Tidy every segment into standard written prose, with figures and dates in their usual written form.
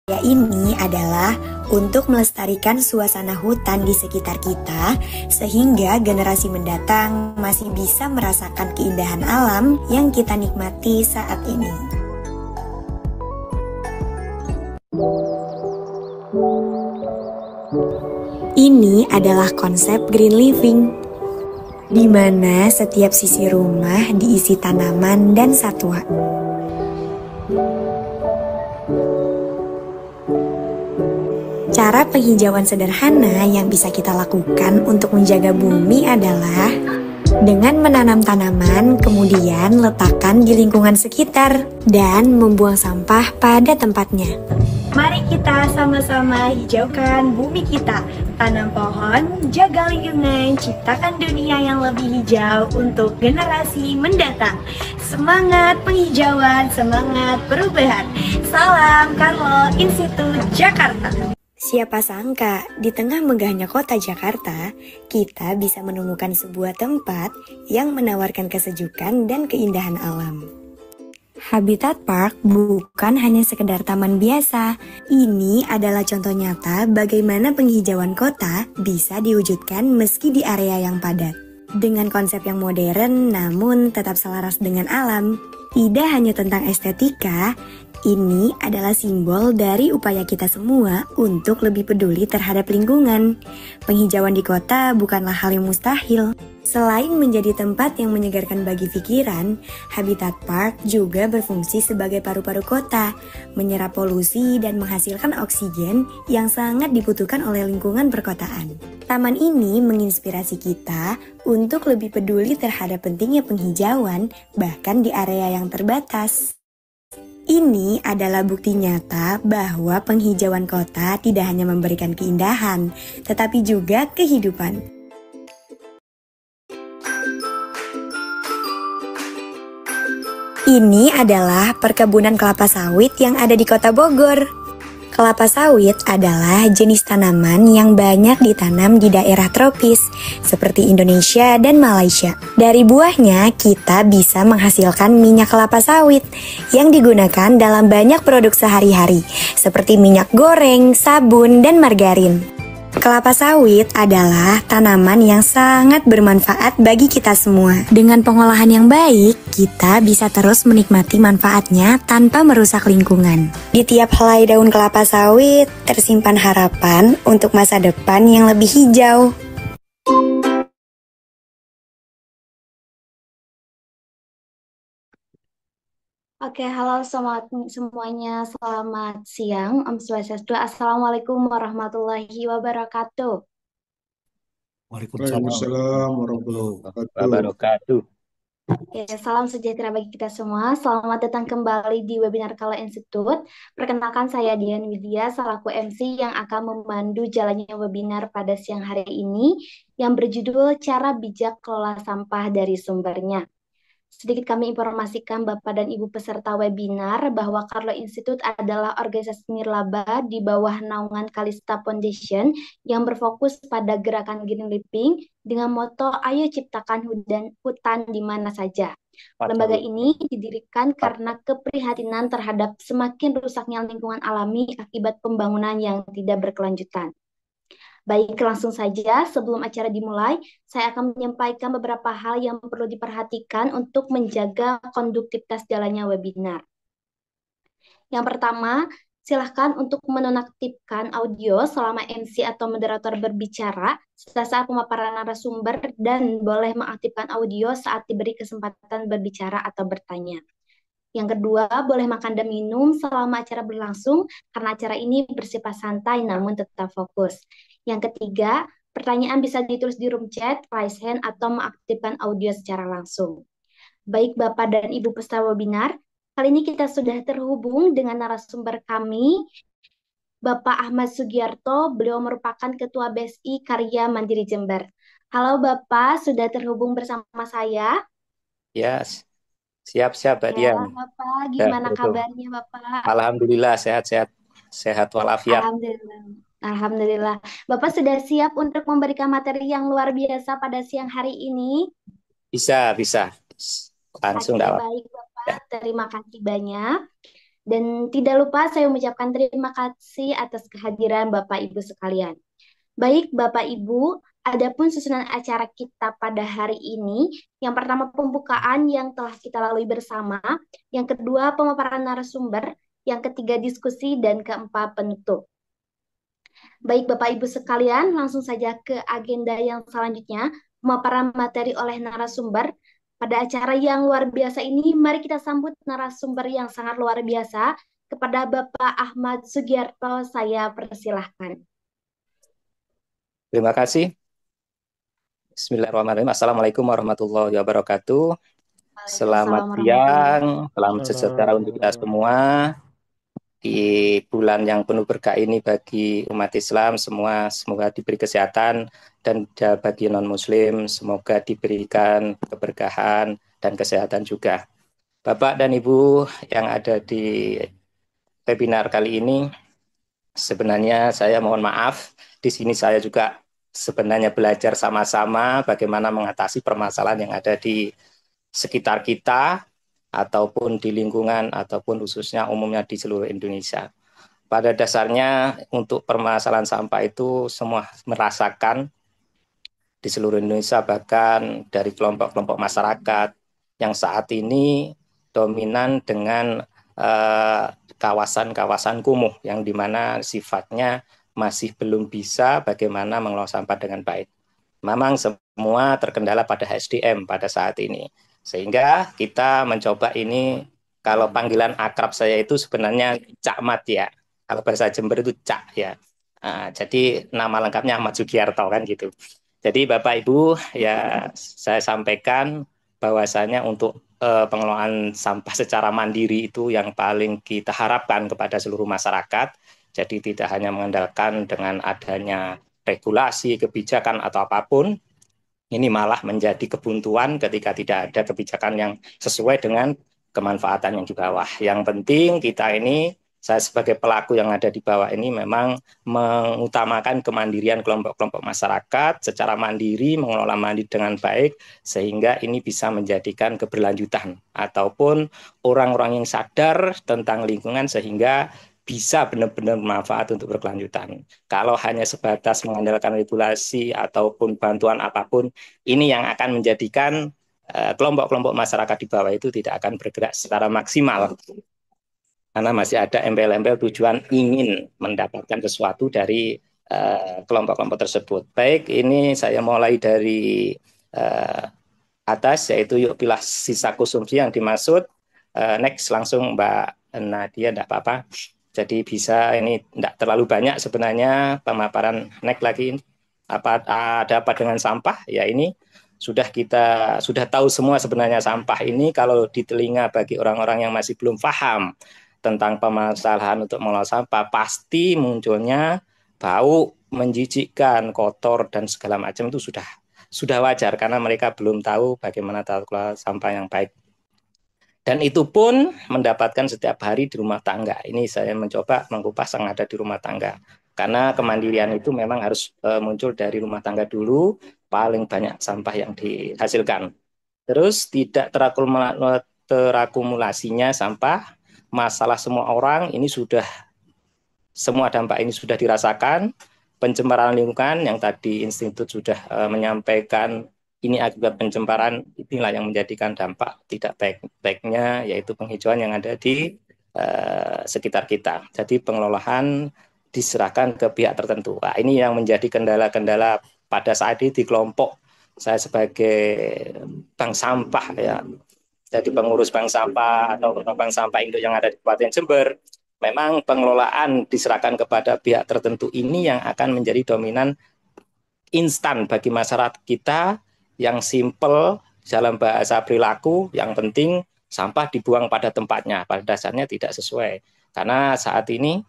Ini adalah untuk melestarikan suasana hutan di sekitar kita, sehingga generasi mendatang masih bisa merasakan keindahan alam yang kita nikmati saat ini. Ini adalah konsep green living, di mana setiap sisi rumah diisi tanaman dan satwa. Cara penghijauan sederhana yang bisa kita lakukan untuk menjaga bumi adalah dengan menanam tanaman, kemudian letakkan di lingkungan sekitar, dan membuang sampah pada tempatnya. Mari kita sama-sama hijaukan bumi kita. Tanam pohon, jaga lingkungan, ciptakan dunia yang lebih hijau untuk generasi mendatang. Semangat penghijauan, semangat perubahan. Salam Carlo Institut Jakarta. Siapa sangka, di tengah megahnya kota Jakarta, kita bisa menemukan sebuah tempat yang menawarkan kesejukan dan keindahan alam. Habitat Park bukan hanya sekedar taman biasa. Ini adalah contoh nyata bagaimana penghijauan kota bisa diwujudkan meski di area yang padat. Dengan konsep yang modern namun tetap selaras dengan alam. Tidak hanya tentang estetika, ini adalah simbol dari upaya kita semua untuk lebih peduli terhadap lingkungan. Penghijauan di kota bukanlah hal yang mustahil. Selain menjadi tempat yang menyegarkan bagi pikiran, Habitat Park juga berfungsi sebagai paru-paru kota, menyerap polusi dan menghasilkan oksigen yang sangat dibutuhkan oleh lingkungan perkotaan. Taman ini menginspirasi kita untuk lebih peduli terhadap pentingnya penghijauan, bahkan di area yang terbatas. Ini adalah bukti nyata bahwa penghijauan kota tidak hanya memberikan keindahan, tetapi juga kehidupan. Ini adalah perkebunan kelapa sawit yang ada di Kota Bogor. Kelapa sawit adalah jenis tanaman yang banyak ditanam di daerah tropis, seperti Indonesia dan Malaysia. Dari buahnya, kita bisa menghasilkan minyak kelapa sawit yang digunakan dalam banyak produk sehari-hari, seperti minyak goreng, sabun, dan margarin. Kelapa sawit adalah tanaman yang sangat bermanfaat bagi kita semua. Dengan pengolahan yang baik, kita bisa terus menikmati manfaatnya tanpa merusak lingkungan. Di tiap helai daun kelapa sawit, tersimpan harapan untuk masa depan yang lebih hijau. Oke, halo semuanya, selamat siang, Om Swastiastu, Assalamualaikum warahmatullahi wabarakatuh. Waalaikumsalam Waalaikumsalam warahmatullahi wabarakatuh. wabarakatuh. Oke, salam sejahtera bagi kita semua. Selamat datang kembali di webinar Kala Institute. Perkenalkan saya Dian Widya, selaku MC yang akan memandu jalannya webinar pada siang hari ini yang berjudul Cara Bijak Kelola Sampah dari Sumbernya. Sedikit kami informasikan Bapak dan Ibu peserta webinar bahwa Carlo Institute adalah organisasi nirlaba di bawah naungan Kalista Foundation yang berfokus pada gerakan green living dengan moto Ayo Ciptakan Hutan di Mana Saja. Lembaga ini didirikan karena keprihatinan terhadap semakin rusaknya lingkungan alami akibat pembangunan yang tidak berkelanjutan. Baik, langsung saja sebelum acara dimulai, saya akan menyampaikan beberapa hal yang perlu diperhatikan untuk menjaga konduktivitas jalannya webinar. Yang pertama, silahkan untuk menonaktifkan audio selama MC atau moderator berbicara saat pemaparan narasumber dan boleh mengaktifkan audio saat diberi kesempatan berbicara atau bertanya. Yang kedua, boleh makan dan minum selama acara berlangsung karena acara ini bersifat santai namun tetap fokus. Yang ketiga, pertanyaan bisa ditulis di room chat, raise hand, atau mengaktifkan audio secara langsung. Baik Bapak dan Ibu peserta webinar, kali ini kita sudah terhubung dengan narasumber kami, Bapak Ahmad Sugiarto. Beliau merupakan Ketua BSI Karya Mandiri Jember. Halo Bapak, sudah terhubung bersama saya? Yes. Siap-siap, Mbak Ya, Dian. Bapak, gimana kabarnya Bapak? Alhamdulillah, sehat-sehat. Sehat walafiat. Alhamdulillah. Alhamdulillah. Bapak sudah siap untuk memberikan materi yang luar biasa pada siang hari ini? Bisa. Langsung Oke, dapat. baik Bapak. Terima kasih banyak. Dan tidak lupa saya mengucapkan terima kasih atas kehadiran Bapak Ibu sekalian. Baik Bapak Ibu, adapun susunan acara kita pada hari ini, yang pertama pembukaan yang telah kita lalui bersama, yang kedua pemaparan narasumber, yang ketiga diskusi, dan keempat penutup. Baik Bapak Ibu sekalian, langsung saja ke agenda yang selanjutnya, pemaparan materi oleh narasumber. Pada acara yang luar biasa ini, mari kita sambut narasumber yang sangat luar biasa. Kepada Bapak Ahmad Sugiarto, saya persilahkan. Terima kasih. Bismillahirrahmanirrahim. Assalamualaikum warahmatullahi wabarakatuh. Selamat siang, salam sejahtera untuk kita semua. Di bulan yang penuh berkah ini bagi umat Islam semua, semoga diberi kesehatan, dan bagi non-muslim semoga diberikan keberkahan dan kesehatan juga. Bapak dan Ibu yang ada di webinar kali ini, sebenarnya saya mohon maaf, di sini saya juga sebenarnya belajar sama-sama bagaimana mengatasi permasalahan yang ada di sekitar kita, ataupun di lingkungan, ataupun khususnya umumnya di seluruh Indonesia. Pada dasarnya untuk permasalahan sampah itu semua merasakan di seluruh Indonesia, bahkan dari kelompok-kelompok masyarakat yang saat ini dominan dengan kawasan-kawasan kumuh yang dimana sifatnya masih belum bisa bagaimana mengelola sampah dengan baik. Memang semua terkendala pada SDM pada saat ini. Sehingga kita mencoba ini, kalau panggilan akrab saya itu sebenarnya Cak Mat ya. Kalau bahasa Jember itu Cak ya. Jadi nama lengkapnya Ahmad Sugiarto kan gitu. Jadi Bapak Ibu ya, saya sampaikan bahwasanya untuk pengelolaan sampah secara mandiri itu yang paling kita harapkan kepada seluruh masyarakat. Jadi tidak hanya mengandalkan dengan adanya regulasi, kebijakan atau apapun, ini malah menjadi kebuntuan ketika tidak ada kebijakan yang sesuai dengan kemanfaatan yang di bawah. Yang penting kita ini, saya sebagai pelaku yang ada di bawah ini memang mengutamakan kemandirian kelompok-kelompok masyarakat secara mandiri, mengelola mandiri dengan baik, sehingga ini bisa menjadikan keberlanjutan ataupun orang-orang yang sadar tentang lingkungan sehingga bisa benar-benar bermanfaat untuk berkelanjutan. Kalau hanya sebatas mengandalkan regulasi ataupun bantuan apapun, ini yang akan menjadikan kelompok-kelompok masyarakat di bawah itu tidak akan bergerak secara maksimal. Karena masih ada embel-embel tujuan ingin mendapatkan sesuatu dari kelompok-kelompok tersebut. Baik, ini saya mulai dari atas, yaitu yuk pilih sisa konsumsi yang dimaksud. Next, langsung Mbak Nadia, tidak apa-apa. Jadi bisa, ini tidak terlalu banyak sebenarnya pemaparan. Next lagi, ada apa dengan sampah? Ya ini sudah tahu semua sebenarnya sampah ini. Kalau di telinga bagi orang-orang yang masih belum paham tentang permasalahan untuk mengelola sampah, pasti munculnya bau, menjijikkan, kotor dan segala macam, itu sudah wajar karena mereka belum tahu bagaimana tata kelola sampah yang baik. Dan itu pun mendapatkan setiap hari di rumah tangga. Ini saya mencoba mengupas yang ada di rumah tangga. Karena kemandirian itu memang harus muncul dari rumah tangga dulu, paling banyak sampah yang dihasilkan. Terus tidak terakumulasinya sampah, masalah semua orang, ini semua dampak ini sudah dirasakan. Pencemaran lingkungan yang tadi institut sudah menyampaikan, ini akibat pencemaran, inilah yang menjadikan dampak tidak baiknya, yaitu penghijauan yang ada di sekitar kita. Jadi pengelolaan diserahkan ke pihak tertentu. Nah, ini yang menjadi kendala-kendala pada saat ini di kelompok saya sebagai bank sampah ya. Jadi pengurus bank sampah atau bank sampah induk yang ada di Kabupaten Jember, memang pengelolaan diserahkan kepada pihak tertentu ini yang akan menjadi dominan instan bagi masyarakat kita, yang simple dalam bahasa perilaku, yang penting sampah dibuang pada tempatnya. Pada dasarnya tidak sesuai. Karena saat ini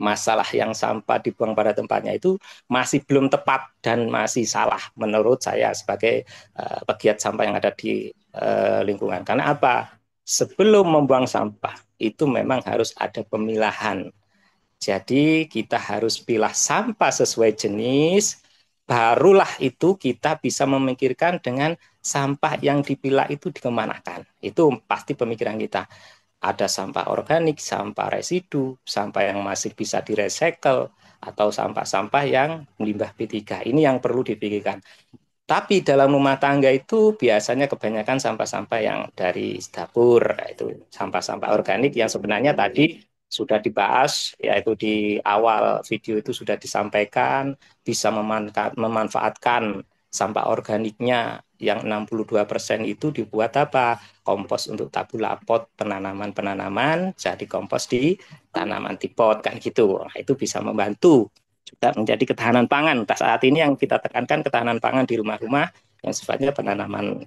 masalah yang sampah dibuang pada tempatnya itu masih belum tepat dan masih salah menurut saya sebagai pegiat sampah yang ada di lingkungan. Karena apa? Sebelum membuang sampah itu memang harus ada pemilahan. Jadi kita harus pilah sampah sesuai jenis, barulah itu kita bisa memikirkan dengan sampah yang dipilah itu dikemanakan. Itu pasti pemikiran kita. ada sampah organik, sampah residu, sampah yang masih bisa direcycle, atau sampah-sampah yang limbah B3. Ini yang perlu dipikirkan. Tapi dalam rumah tangga itu biasanya kebanyakan sampah-sampah yang dari dapur, itu sampah-sampah organik yang sebenarnya tadi sudah dibahas, yaitu di awal video itu sudah disampaikan, bisa memanfaatkan sampah organiknya yang 62% itu dibuat apa? Kompos untuk tabula pot, penanaman-penanaman, jadi kompos di tanaman di pot, kan gitu. Nah, itu bisa membantu juga menjadi ketahanan pangan. Saat ini yang kita tekankan ketahanan pangan di rumah-rumah yang sifatnya penanaman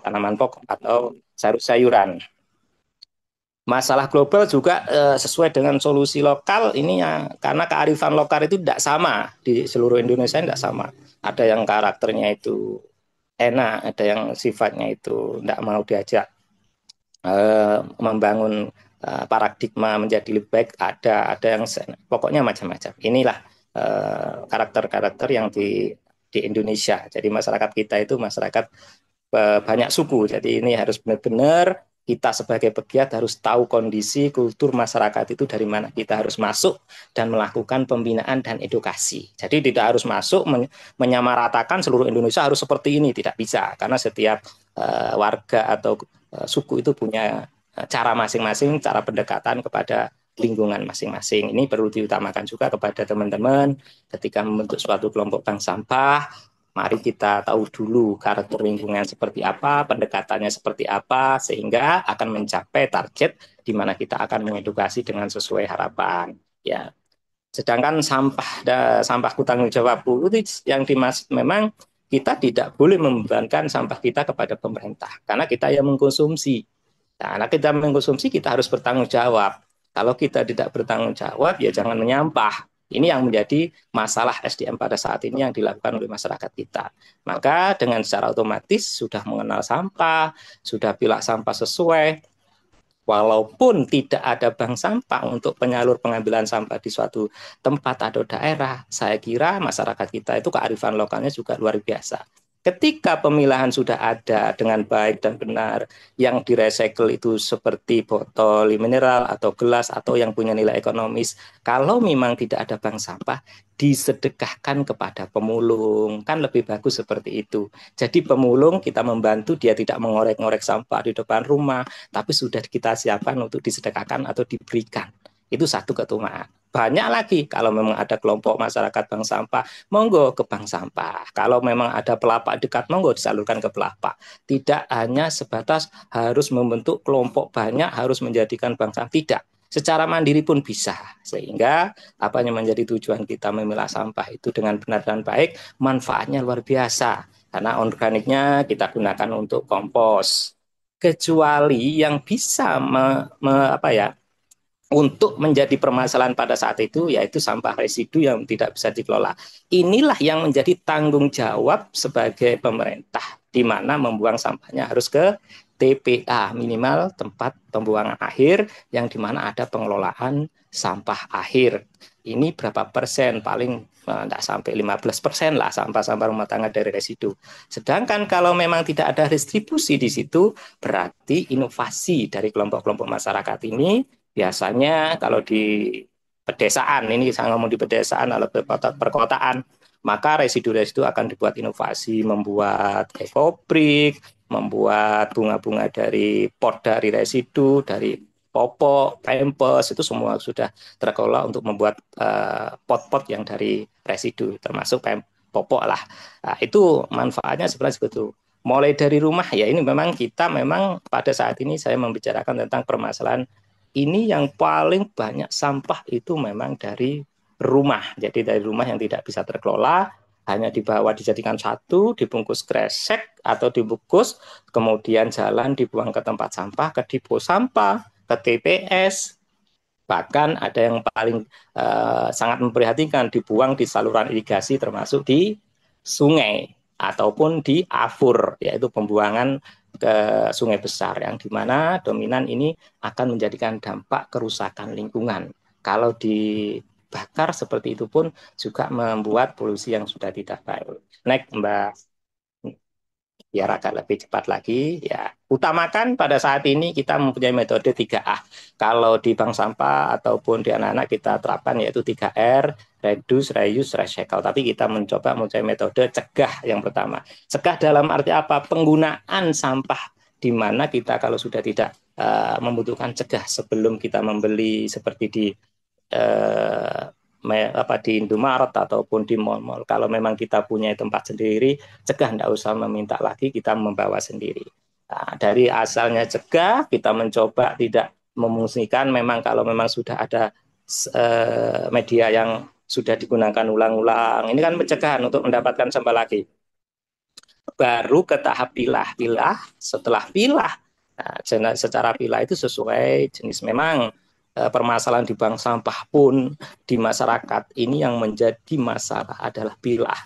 tanaman pokok atau sayur-sayuran. Masalah global juga sesuai dengan solusi lokal ini ya, karena kearifan lokal itu tidak sama di seluruh Indonesia, tidak sama. Ada yang karakternya itu enak, ada yang sifatnya itu tidak mau diajak membangun paradigma menjadi lebih baik, ada yang pokoknya macam-macam. Inilah karakter-karakter yang di Indonesia. Jadi masyarakat kita itu masyarakat banyak suku. Jadi ini harus benar-benar kita sebagai pegiat harus tahu kondisi kultur masyarakat itu dari mana. Kita harus masuk dan melakukan pembinaan dan edukasi. Jadi tidak harus masuk menyamaratakan seluruh Indonesia harus seperti ini, tidak bisa. Karena setiap warga atau suku itu punya cara masing-masing, cara pendekatan kepada lingkungan masing-masing. Ini perlu diutamakan juga kepada teman-teman ketika membentuk suatu kelompok bank sampah. Mari kita tahu dulu karakter lingkungan seperti apa, pendekatannya seperti apa, sehingga akan mencapai target di mana kita akan mengedukasi dengan sesuai harapan. Ya, sedangkan sampahku tanggung jawabku itu yang dimaksud memang kita tidak boleh membebankan sampah kita kepada pemerintah, karena kita yang mengkonsumsi. Nah, karena kita mengkonsumsi, kita harus bertanggung jawab. Kalau kita tidak bertanggung jawab, ya jangan menyampah. Ini yang menjadi masalah SDM pada saat ini yang dilakukan oleh masyarakat kita. Maka dengan secara otomatis sudah mengenal sampah, sudah pilih sampah sesuai, walaupun tidak ada bank sampah untuk penyalur pengambilan sampah di suatu tempat atau daerah, saya kira masyarakat kita itu kearifan lokalnya juga luar biasa. Ketika pemilahan sudah ada dengan baik dan benar, yang direcycle itu seperti botol mineral atau gelas atau yang punya nilai ekonomis, kalau memang tidak ada bank sampah, disedekahkan kepada pemulung, kan lebih bagus seperti itu. Jadi pemulung kita membantu, dia tidak mengorek-ngorek sampah di depan rumah, tapi sudah kita siapkan untuk disedekahkan atau diberikan. Itu satu keutamaan. Banyak lagi kalau memang ada kelompok masyarakat bank sampah, monggo ke bank sampah. Kalau memang ada pelapak dekat, monggo disalurkan ke pelapak. Tidak hanya sebatas harus membentuk kelompok banyak, harus menjadikan bank sampah. Tidak. Secara mandiri pun bisa. Sehingga apa yang menjadi tujuan kita memilah sampah itu dengan benar dan baik, manfaatnya luar biasa. Karena organiknya kita gunakan untuk kompos. Kecuali yang bisa untuk menjadi permasalahan pada saat itu, yaitu sampah residu yang tidak bisa dikelola. Inilah yang menjadi tanggung jawab sebagai pemerintah, di mana membuang sampahnya harus ke TPA, minimal tempat pembuangan akhir, yang di mana ada pengelolaan sampah akhir. Ini berapa persen? Paling tidak sampai 15% lah sampah-sampah rumah tangga dari residu. Sedangkan kalau memang tidak ada distribusi di situ, berarti inovasi dari kelompok-kelompok masyarakat ini biasanya kalau di pedesaan, ini saya ngomong di pedesaan atau perkotaan, maka residu-residu akan dibuat inovasi, membuat ekobrik, membuat bunga-bunga dari pot dari residu, dari popok, pampers, itu semua sudah terkelola untuk membuat pot-pot yang dari residu, termasuk popok lah. Nah, itu manfaatnya sebenarnya seperti itu. Mulai dari rumah, ya ini memang kita memang pada saat ini saya membicarakan tentang permasalahan ini yang paling banyak sampah itu memang dari rumah. Jadi dari rumah yang tidak bisa terkelola, hanya dibawa dijadikan satu, dibungkus kresek atau dibungkus, kemudian jalan dibuang ke tempat sampah, ke depo sampah, ke TPS. Bahkan ada yang paling sangat memprihatinkan, dibuang di saluran irigasi termasuk di sungai ataupun di afur, yaitu pembuangan ke sungai besar, yang dimana dominan ini akan menjadikan dampak kerusakan lingkungan. Kalau dibakar seperti itu pun juga membuat polusi yang sudah tidak baik. Next, Mbak. biar agak lebih cepat lagi, ya utamakan pada saat ini kita mempunyai metode 3A. Kalau di bank sampah ataupun di anak-anak kita terapkan yaitu 3R, reduce, reuse, recycle. Tapi kita mencoba mempunyai metode cegah yang pertama. Cegah dalam arti apa? Penggunaan sampah di mana kita kalau sudah tidak membutuhkan cegah sebelum kita membeli seperti di di Indomaret ataupun di mall-mall. Kalau memang kita punya tempat sendiri, cegah, tidak usah meminta lagi, kita membawa sendiri. Nah, dari asalnya cegah, kita mencoba tidak memungkinkan. Memang kalau memang sudah ada media yang sudah digunakan ulang-ulang, ini kan pencegahan untuk mendapatkan sampah lagi. Baru ke tahap pilah. Setelah pilah, nah, secara pilah itu sesuai jenis. Memang permasalahan di bank sampah pun di masyarakat ini yang menjadi masalah adalah pilah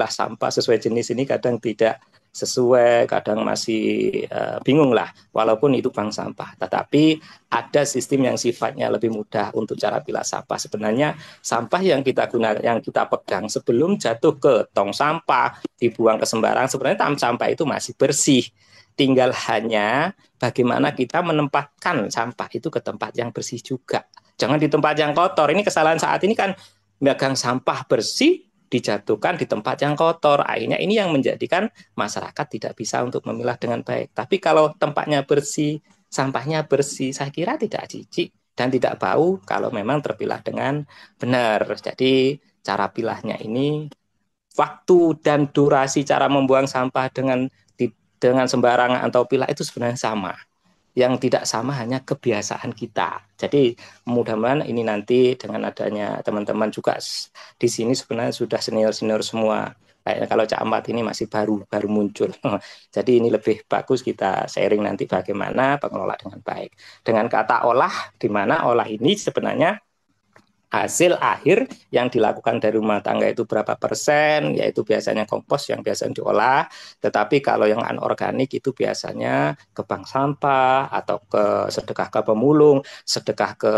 sampah sesuai jenis ini kadang tidak sesuai, kadang masih bingung lah, walaupun itu bank sampah. Tetapi ada sistem yang sifatnya lebih mudah untuk cara pilah sampah. Sebenarnya sampah yang kita gunakan, yang kita pegang sebelum jatuh ke tong sampah, dibuang ke sembarang, sebenarnya tong sampah itu masih bersih. Tinggal hanya bagaimana kita menempatkan sampah itu ke tempat yang bersih juga. Jangan di tempat yang kotor. Ini kesalahan saat ini kan, megang sampah bersih dijatuhkan di tempat yang kotor. Akhirnya ini yang menjadikan masyarakat tidak bisa untuk memilah dengan baik. Tapi kalau tempatnya bersih, sampahnya bersih, saya kira tidak jijik dan tidak bau kalau memang terpilah dengan benar. Jadi cara pilahnya ini, waktu dan durasi cara membuang sampah dengan sembarangan atau pilah itu sebenarnya sama. Yang tidak sama hanya kebiasaan kita. Jadi mudah-mudahan ini nanti dengan adanya teman-teman juga di sini sebenarnya sudah senior-senior semua. Kayaknya kalau Cak Ahmad ini masih baru muncul. Jadi ini lebih bagus kita sharing nanti bagaimana pengelola dengan baik. Dengan kata olah, di mana olah ini sebenarnya hasil akhir yang dilakukan dari rumah tangga itu berapa persen, yaitu biasanya kompos yang biasanya diolah, tetapi kalau yang anorganik itu biasanya ke bank sampah atau ke sedekah ke pemulung, sedekah ke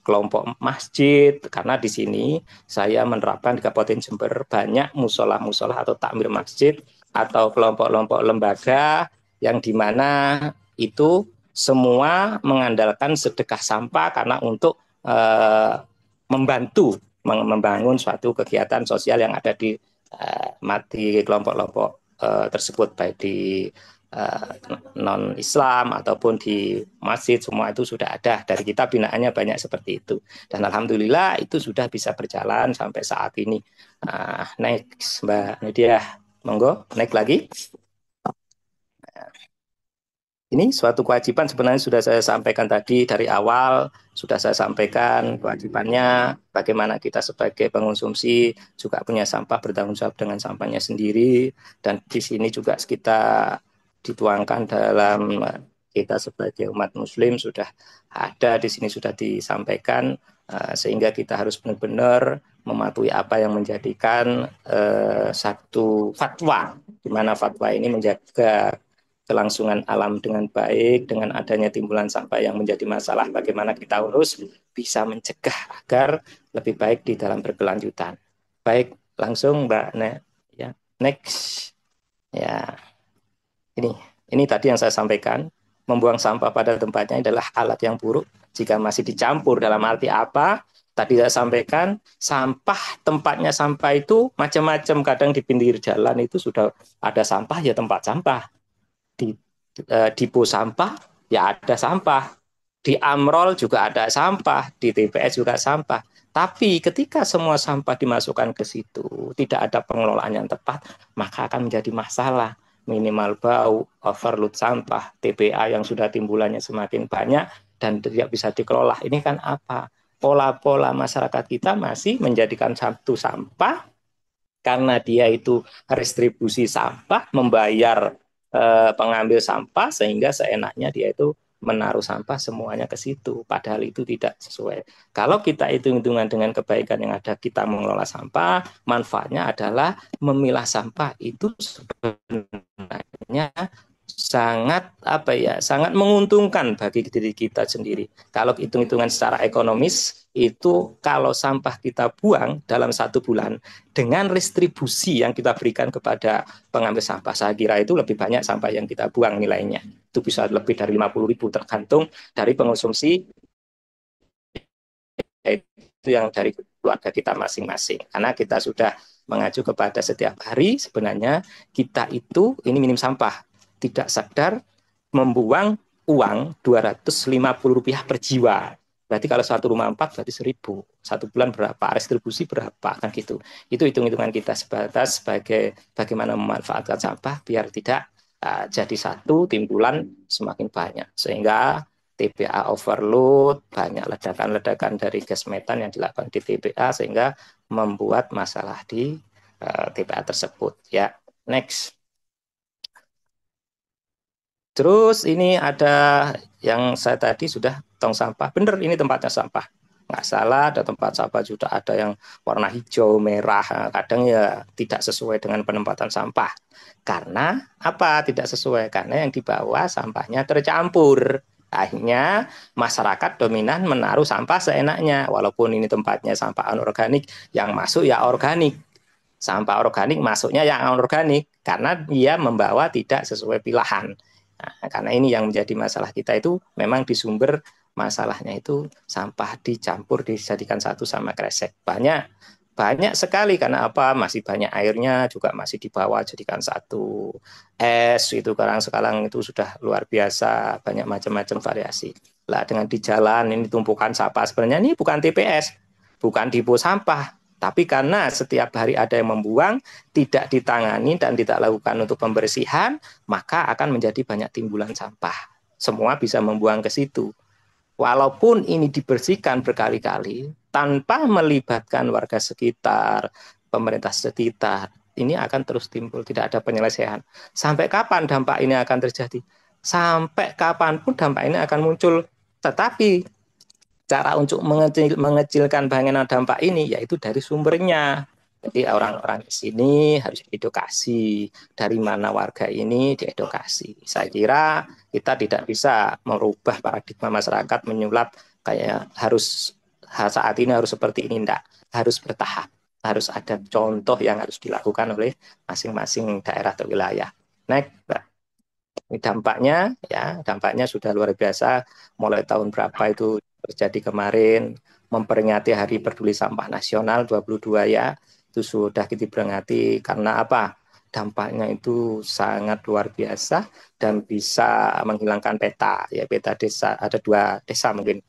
kelompok masjid, karena di sini saya menerapkan di Kabupaten Jember banyak musola-musola atau takmir masjid atau kelompok-kelompok lembaga yang dimana itu semua mengandalkan sedekah sampah karena untuk membantu membangun suatu kegiatan sosial yang ada di kelompok-kelompok tersebut, baik di non-Islam ataupun di masjid, semua itu sudah ada. Dari kita binaannya banyak seperti itu. Dan alhamdulillah itu sudah bisa berjalan sampai saat ini. Next, Mbak Nadia, monggo, naik lagi. Ini suatu kewajiban sebenarnya sudah saya sampaikan tadi dari awal, sudah saya sampaikan kewajibannya bagaimana kita sebagai pengonsumsi juga punya sampah, bertanggung jawab dengan sampahnya sendiri, dan di sini juga kita dituangkan dalam kita sebagai umat muslim sudah ada di sini, sudah disampaikan, sehingga kita harus benar-benar mematuhi apa yang menjadikan satu fatwa, di mana fatwa ini menjaga kelangsungan alam dengan baik. Dengan adanya timbulan sampah yang menjadi masalah, bagaimana kita harus bisa mencegah agar lebih baik di dalam berkelanjutan. Baik, langsung Mbak ya, next. Ya, ini tadi yang saya sampaikan, membuang sampah pada tempatnya adalah alat yang buruk jika masih dicampur. Dalam arti apa? Tadi saya sampaikan, sampah, tempatnya sampah itu macam-macam. Kadang di pinggir jalan itu sudah ada sampah, ya tempat sampah. Di depo sampah ya ada sampah, di Amrol juga ada sampah, di TPS juga sampah. Tapi ketika semua sampah dimasukkan ke situ, tidak ada pengelolaan yang tepat, maka akan menjadi masalah. Minimal bau, overload sampah, TPA yang sudah timbulannya semakin banyak dan tidak bisa dikelola. Ini kan apa? Pola-pola masyarakat kita masih menjadikan satu sampah karena dia itu restribusi sampah, membayar pengambil sampah, sehingga seenaknya dia itu menaruh sampah semuanya ke situ, padahal itu tidak sesuai. Kalau kita hitung-hitungan dengan kebaikan yang ada, kita mengelola sampah, manfaatnya adalah memilah sampah itu sebenarnya sangat menguntungkan bagi diri kita sendiri. Kalau hitung-hitungan secara ekonomis, itu kalau sampah kita buang dalam 1 bulan dengan restribusi yang kita berikan kepada pengambil sampah, saya kira itu lebih banyak sampah yang kita buang nilainya. Itu bisa lebih dari 50.000 tergantung dari pengonsumsi itu yang dari keluarga kita masing-masing. Karena kita sudah mengacu kepada setiap hari sebenarnya kita itu ini minim sampah, tidak sadar membuang uang Rp250 per jiwa. Berarti kalau satu rumah 4 berarti 1.000. 1 bulan berapa? Restribusi berapa? Kan gitu. Itu hitung-hitungan kita sebatas sebagai bagaimana memanfaatkan sampah biar tidak jadi satu timbulan semakin banyak. Sehingga TBA overload, banyak ledakan-ledakan dari gas metan yang dilakukan di TBA sehingga membuat masalah di TBA tersebut. Ya, next. Terus ini ada yang saya tadi sudah tong sampah. Bener, ini tempatnya sampah. Nggak salah, ada tempat sampah juga ada yang warna hijau, merah. Kadang ya tidak sesuai dengan penempatan sampah. Karena apa tidak sesuai? Karena yang di bawah sampahnya tercampur. Akhirnya masyarakat dominan menaruh sampah seenaknya. Walaupun ini tempatnya sampah anorganik, yang masuk ya organik. Sampah organik masuknya yang anorganik. Karena dia membawa tidak sesuai pilihan. Nah, karena ini yang menjadi masalah kita itu memang di sumber masalahnya itu sampah dicampur dijadikan satu sama kresek. Banyak sekali karena apa? Masih banyak airnya juga masih dibawa jadikan satu. Es itu sekarang itu sudah luar biasa, banyak macam-macam variasi. Lah dengan di jalan ini tumpukan sampah sebenarnya ini bukan TPS, bukan depo sampah, tapi karena setiap hari ada yang membuang, tidak ditangani dan tidak lakukan untuk pembersihan, maka akan menjadi banyak timbulan sampah. Semua bisa membuang ke situ. Walaupun ini dibersihkan berkali-kali, tanpa melibatkan warga sekitar, pemerintah sekitar, ini akan terus timbul, tidak ada penyelesaian. Sampai kapan dampak ini akan terjadi? Sampai kapanpun dampak ini akan muncul. Tetapi cara untuk mengecilkan bagaimana dampak ini yaitu dari sumbernya. Jadi orang-orang di sini harus diedukasi, dari mana warga ini diedukasi. Saya kira kita tidak bisa merubah paradigma masyarakat menyulap kayak harus saat ini harus seperti ini, enggak. Harus bertahap, harus ada contoh yang harus dilakukan oleh masing-masing daerah atau wilayah. Next, ini dampaknya sudah luar biasa. Mulai tahun berapa itu terjadi kemarin, memperingati Hari Peduli Sampah Nasional 22 ya, itu sudah kita peringati karena apa? Dampaknya itu sangat luar biasa dan bisa menghilangkan peta, ya peta desa, ada 2 desa mungkin,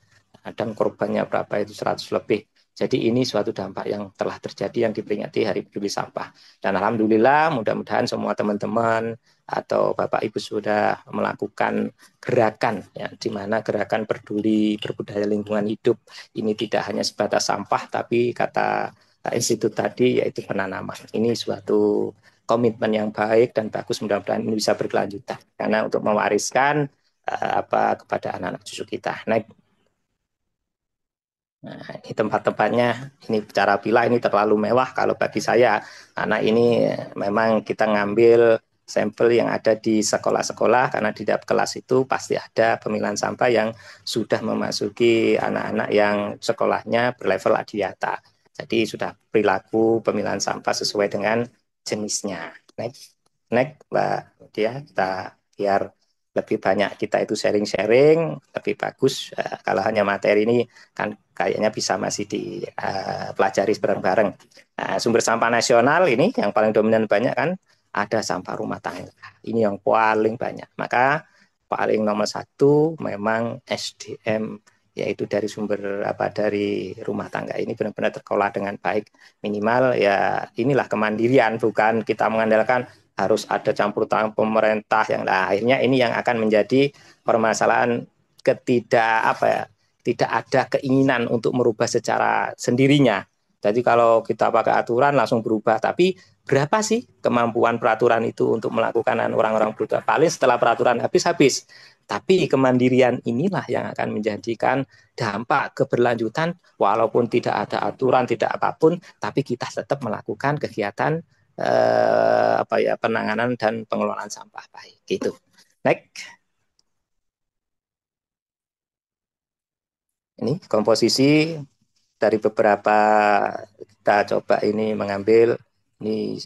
dan korbannya berapa itu 100 lebih. Jadi ini suatu dampak yang telah terjadi yang diperingati Hari Peduli Sampah. Dan alhamdulillah mudah-mudahan semua teman-teman atau Bapak Ibu sudah melakukan gerakan ya, di mana gerakan peduli berbudaya lingkungan hidup ini tidak hanya sebatas sampah tapi kata institut tadi yaitu penanaman. Ini suatu komitmen yang baik dan bagus, mudah-mudahan ini bisa berkelanjutan karena untuk mewariskan kepada anak-anak cucu kita. Nah, ini tempat-tempatnya, ini cara pilah ini terlalu mewah kalau bagi saya, karena ini memang kita ngambil sampel yang ada di sekolah-sekolah, karena di tiap kelas itu pasti ada pemilahan sampah yang sudah memasuki anak-anak yang sekolahnya berlevel adiata. Jadi sudah perilaku pemilahan sampah sesuai dengan jenisnya. Next, Mbak Dia, kita biar lebih banyak kita itu sharing-sharing, lebih bagus. Kalau hanya materi ini kan kayaknya bisa masih dipelajari bareng-bareng. Sumber sampah nasional ini yang paling dominan banyak kan ada sampah rumah tangga. Ini yang paling banyak. Maka paling nomor 1 memang SDM, yaitu dari sumber dari rumah tangga ini benar-benar terkelola dengan baik. Minimal ya inilah kemandirian, bukan kita mengandalkan harus ada campur tangan pemerintah yang akhirnya ini yang akan menjadi permasalahan tidak ada keinginan untuk merubah secara sendirinya. Jadi kalau kita pakai aturan langsung berubah, tapi berapa sih kemampuan peraturan itu untuk melakukan orang-orang berubah? Paling setelah peraturan habis. Tapi kemandirian inilah yang akan menjadikan dampak keberlanjutan walaupun tidak ada aturan, tidak apapun, tapi kita tetap melakukan kegiatan penanganan dan pengelolaan sampah baik gitu. Next. Ini komposisi dari beberapa kita coba ini mengambil ini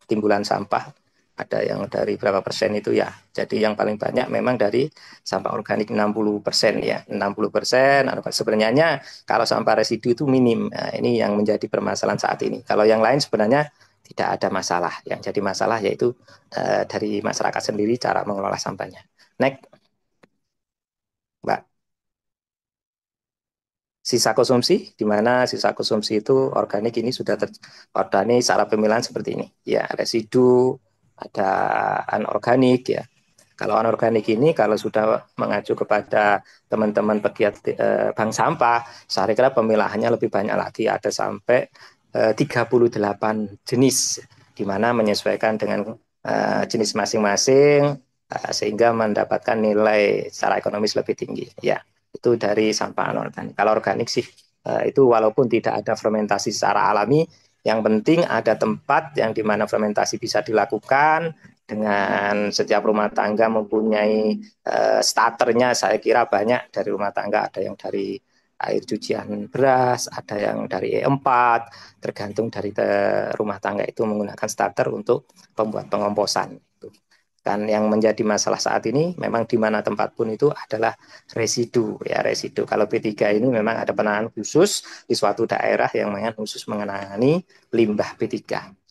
timbulan sampah, ada yang dari berapa persen itu ya. Jadi yang paling banyak memang dari sampah organik 60% ya. 60% sebenarnya kalau sampah residu itu minim. Nah, ini yang menjadi permasalahan saat ini. Kalau yang lain sebenarnya tidak ada masalah. Yang jadi masalah yaitu dari masyarakat sendiri cara mengelola sampahnya. Next, Mbak. Sisa konsumsi, di mana sisa konsumsi itu organik ini sudah terorganik secara pemilahan seperti ini. Ya, residu, ada anorganik ya. Kalau anorganik ini kalau sudah mengacu kepada teman-teman pegiat bank sampah, saya kira pemilahannya lebih banyak lagi, ada sampai 38 jenis, di mana menyesuaikan dengan jenis masing-masing sehingga mendapatkan nilai secara ekonomis lebih tinggi. Ya, itu dari sampah anorganik. Kalau organik sih itu walaupun tidak ada fermentasi secara alami, yang penting ada tempat yang di mana fermentasi bisa dilakukan. Dengan setiap rumah tangga mempunyai starternya, saya kira banyak dari rumah tangga, ada yang dari air cucian beras, ada yang dari E4, tergantung dari rumah tangga itu menggunakan starter untuk pembuat pengomposan. Dan yang menjadi masalah saat ini memang di mana tempat pun itu adalah residu ya, residu. Kalau B3 ini memang ada penanganan khusus di suatu daerah yang memang khusus mengenai limbah B3.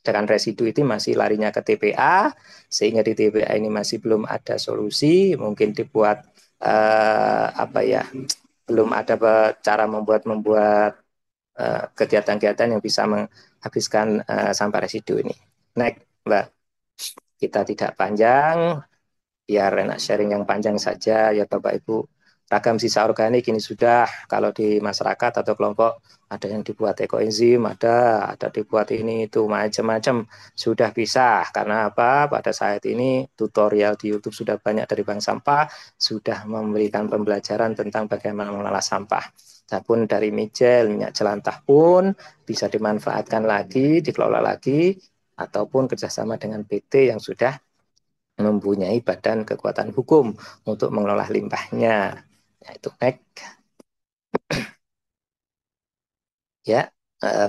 Dengan residu itu masih larinya ke TPA, sehingga di TPA ini masih belum ada solusi, mungkin dibuat apa ya, belum ada cara membuat kegiatan-kegiatan yang bisa menghabiskan sampah residu ini. Next, Mbak. Kita tidak panjang, biar enak sharing yang panjang saja ya Bapak Ibu. Ragam sisa organik ini sudah, kalau di masyarakat atau kelompok ada yang dibuat ekoenzim, ada dibuat ini itu macam-macam, sudah bisa. Karena apa? Pada saat ini tutorial di YouTube sudah banyak dari bank sampah, sudah memberikan pembelajaran tentang bagaimana mengelola sampah. Adapun dari minyak jelantah pun bisa dimanfaatkan lagi, dikelola lagi, ataupun kerjasama dengan PT yang sudah mempunyai badan kekuatan hukum untuk mengelola limbahnya. Yaitu PEK. Ya,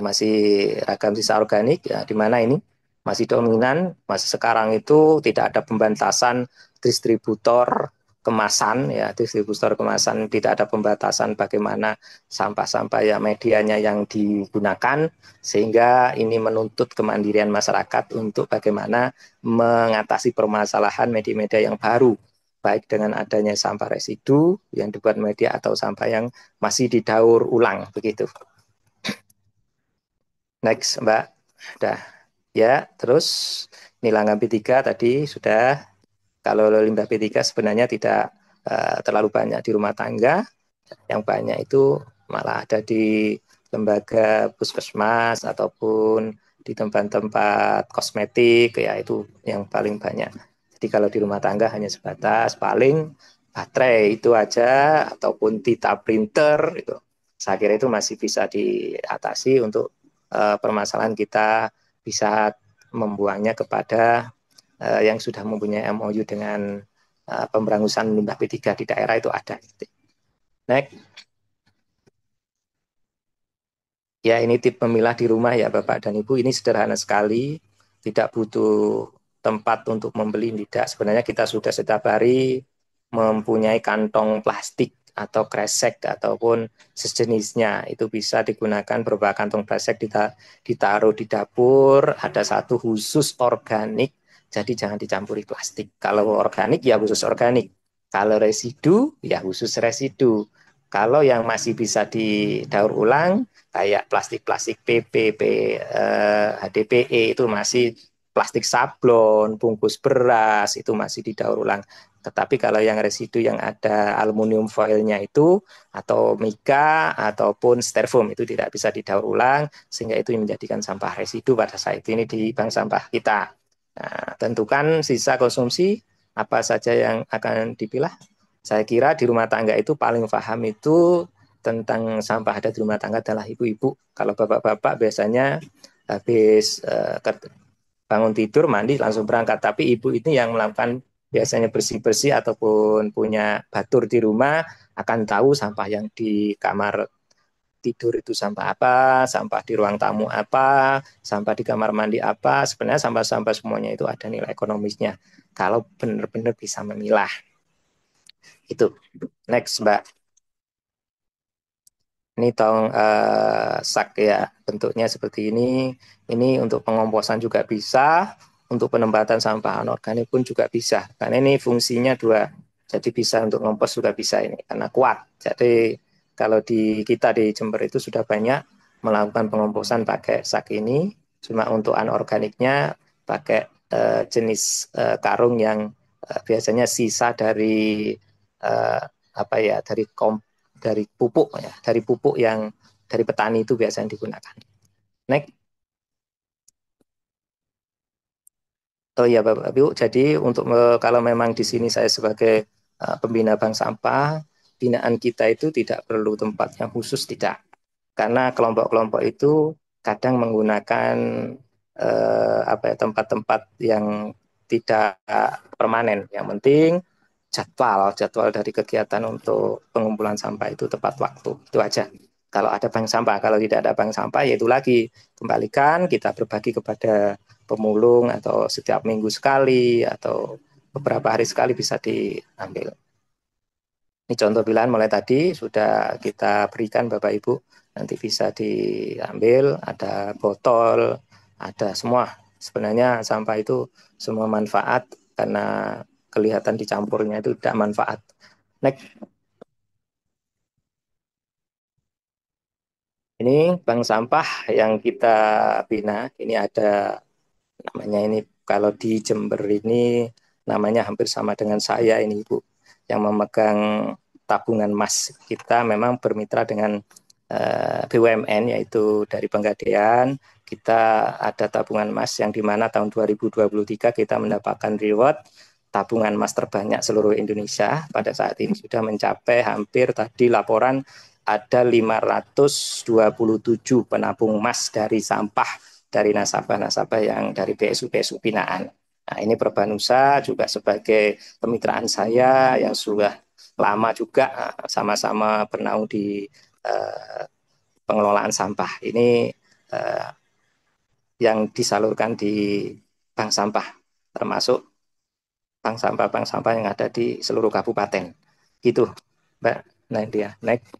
masih ragam sisa organik, ya, di mana ini masih dominan, masih sekarang itu tidak ada pembatasan distributor kemasan, ya, distributor kemasan, tidak ada pembatasan bagaimana sampah-sampah ya medianya yang digunakan, sehingga ini menuntut kemandirian masyarakat untuk bagaimana mengatasi permasalahan media-media yang baru, baik dengan adanya sampah residu yang dibuat media atau sampah yang masih didaur ulang, begitu. Next, Mbak. Udah. Ya, terus nilangan B3 tadi sudah. Kalau limbah B3 sebenarnya tidak terlalu banyak di rumah tangga. Yang banyak itu malah ada di lembaga puskesmas ataupun di tempat-tempat kosmetik, ya itu yang paling banyak. Jadi kalau di rumah tangga hanya sebatas paling baterai itu aja, ataupun tinta printer, itu saya kira itu masih bisa diatasi untuk permasalahan kita bisa membuangnya kepada yang sudah mempunyai MOU dengan pemberangusan limbah B3 di daerah itu ada. Next. Ya, ini tip memilah di rumah ya Bapak dan Ibu, ini sederhana sekali, tidak butuh tempat untuk membeli, tidak. Sebenarnya kita sudah setiap hari mempunyai kantong plastik atau kresek ataupun sejenisnya, itu bisa digunakan beberapa kantong plastik ditaruh di dapur, ada satu khusus organik, jadi jangan dicampuri plastik. Kalau organik ya khusus organik, kalau residu ya khusus residu. Kalau yang masih bisa didaur ulang kayak plastik-plastik PP, HDPE itu masih plastik sablon, bungkus beras itu masih didaur ulang. Tetapi kalau yang residu yang ada aluminium foilnya itu atau mika ataupun styrofoam itu tidak bisa didaur ulang, sehingga itu menjadikan sampah residu pada saat ini di bank sampah kita. Nah, tentukan sisa konsumsi apa saja yang akan dipilah. Saya kira di rumah tangga itu paling paham itu tentang sampah ada di rumah tangga adalah ibu-ibu. Kalau bapak-bapak biasanya habis bangun tidur, mandi, langsung berangkat. Tapi ibu ini yang melakukan biasanya bersih-bersih ataupun punya batur di rumah akan tahu sampah yang di kamar tidur itu sampah apa, sampah di ruang tamu apa, sampah di kamar mandi apa. Sebenarnya sampah-sampah semuanya itu ada nilai ekonomisnya. Kalau benar-benar bisa memilah. Itu. Next, Mbak. Ini tong sak ya, bentuknya seperti ini. Ini untuk pengomposan juga bisa, untuk penempatan sampah anorganik pun juga bisa. Karena ini fungsinya dua, jadi bisa untuk ngompos juga bisa ini, karena kuat. Jadi kalau di kita di Jember itu sudah banyak melakukan pengomposan pakai sak ini, cuma untuk anorganiknya pakai jenis karung yang biasanya sisa dari apa ya, dari pupuk ya, dari pupuk yang dari petani itu biasanya digunakan. Next. Oh iya Bapak Ibu, jadi untuk kalau memang di sini saya sebagai pembina bank sampah, binaan kita itu tidak perlu tempat yang khusus, tidak. Karena kelompok-kelompok itu kadang menggunakan apa ya, tempat-tempat yang tidak permanen. Yang penting jadwal dari kegiatan untuk pengumpulan sampah itu tepat waktu. Itu aja. Kalau ada bank sampah, kalau tidak ada bank sampah, yaitu lagi kembalikan kita berbagi kepada pemulung atau setiap minggu sekali atau beberapa hari sekali bisa diambil. Ini contoh pilihan mulai tadi sudah kita berikan Bapak Ibu, nanti bisa diambil, ada botol, ada semua. Sebenarnya sampah itu semua manfaat karena kelihatan dicampurnya itu tidak manfaat. Next. Ini bank sampah yang kita bina, ini ada namanya ini, kalau di Jember ini namanya hampir sama dengan saya ini Ibu, yang memegang tabungan emas. Kita memang bermitra dengan BUMN, yaitu dari Pegadaian. Kita ada tabungan emas yang dimana tahun 2023 kita mendapatkan reward tabungan emas terbanyak seluruh Indonesia. Pada saat ini sudah mencapai hampir tadi laporan ada 527 penabung emas dari sampah dari nasabah-nasabah yang dari BSU-BSU binaan. Nah, ini Perbanusa juga sebagai kemitraan saya yang sudah lama juga sama-sama bernaung di pengelolaan sampah. Ini yang disalurkan di bank sampah, termasuk bank sampah yang ada di seluruh kabupaten. Gitu, Mbak Nadia. Next.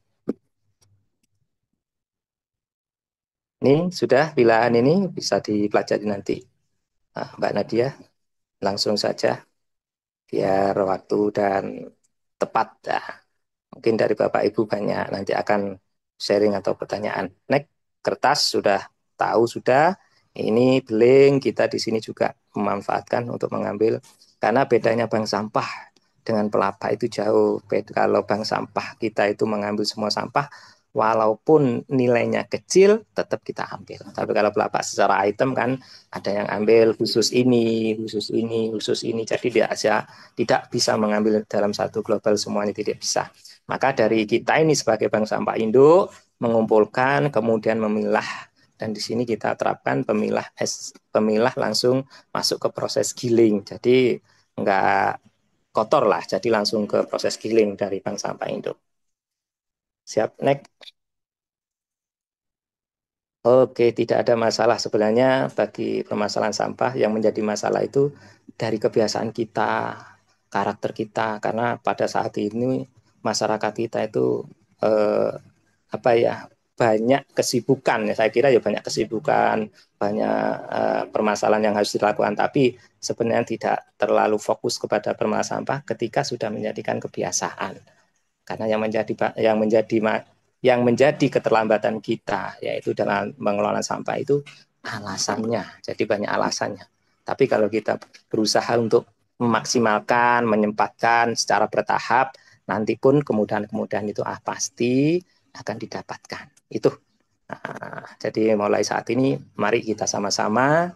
Ini sudah pilihan ini bisa dipelajari nanti. Nah, Mbak Nadia, langsung saja biar waktu dan tepat. Nah, mungkin dari Bapak Ibu banyak nanti akan sharing atau pertanyaan. Next, kertas sudah tahu sudah. Ini beling kita di sini juga memanfaatkan untuk mengambil, karena bedanya bank sampah dengan pelapa itu jauh. Kalau bank sampah kita itu mengambil semua sampah, walaupun nilainya kecil tetap kita ambil. Tapi kalau pelapa secara item kan ada yang ambil khusus ini, khusus ini, khusus ini. Jadi dia tidak bisa mengambil dalam satu global semuanya, tidak bisa. Maka dari kita ini sebagai bank sampah induk mengumpulkan kemudian memilah, dan di sini kita terapkan pemilah langsung masuk ke proses giling. Jadi enggak kotor lah, jadi langsung ke proses giling dari bank sampah induk. Siap, next. Oke, tidak ada masalah sebenarnya bagi permasalahan sampah. Yang menjadi masalah itu dari kebiasaan kita, karakter kita, karena pada saat ini masyarakat kita itu apa ya, banyak kesibukan ya, saya kira ya banyak kesibukan, banyak permasalahan yang harus dilakukan, tapi sebenarnya tidak terlalu fokus kepada permasalahan sampah ketika sudah menjadikan kebiasaan. Karena yang menjadi keterlambatan kita yaitu dalam mengelola sampah itu alasannya, jadi banyak alasannya. Tapi kalau kita berusaha untuk memaksimalkan, menyempatkan secara bertahap, nanti pun kemudahan-kemudahan itu pasti akan didapatkan. Itu. Nah, jadi mulai saat ini mari kita sama-sama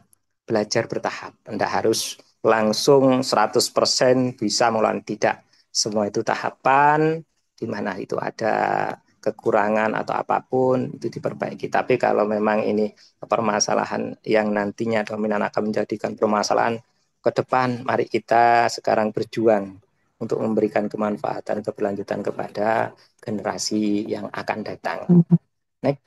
belajar bertahap. Tidak harus langsung 100% bisa mulai, tidak. Semua itu tahapan, di mana itu ada kekurangan atau apapun itu diperbaiki. Tapi kalau memang ini permasalahan yang nantinya dominan akan menjadikan permasalahan ke depan, mari kita sekarang berjuang untuk memberikan kemanfaatan keberlanjutan kepada generasi yang akan datang. Next.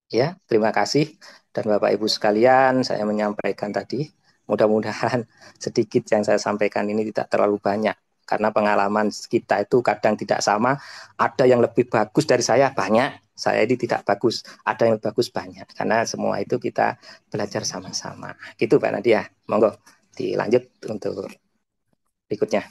Ya, terima kasih. Dan Bapak Ibu sekalian, saya menyampaikan tadi, mudah-mudahan sedikit yang saya sampaikan ini tidak terlalu banyak. Karena pengalaman kita itu kadang tidak sama. Ada yang lebih bagus dari saya, banyak. Saya ini tidak bagus. Ada yang bagus, banyak. Karena semua itu kita belajar sama-sama. Gitu Pak Nadia. Monggo dilanjut untuk berikutnya.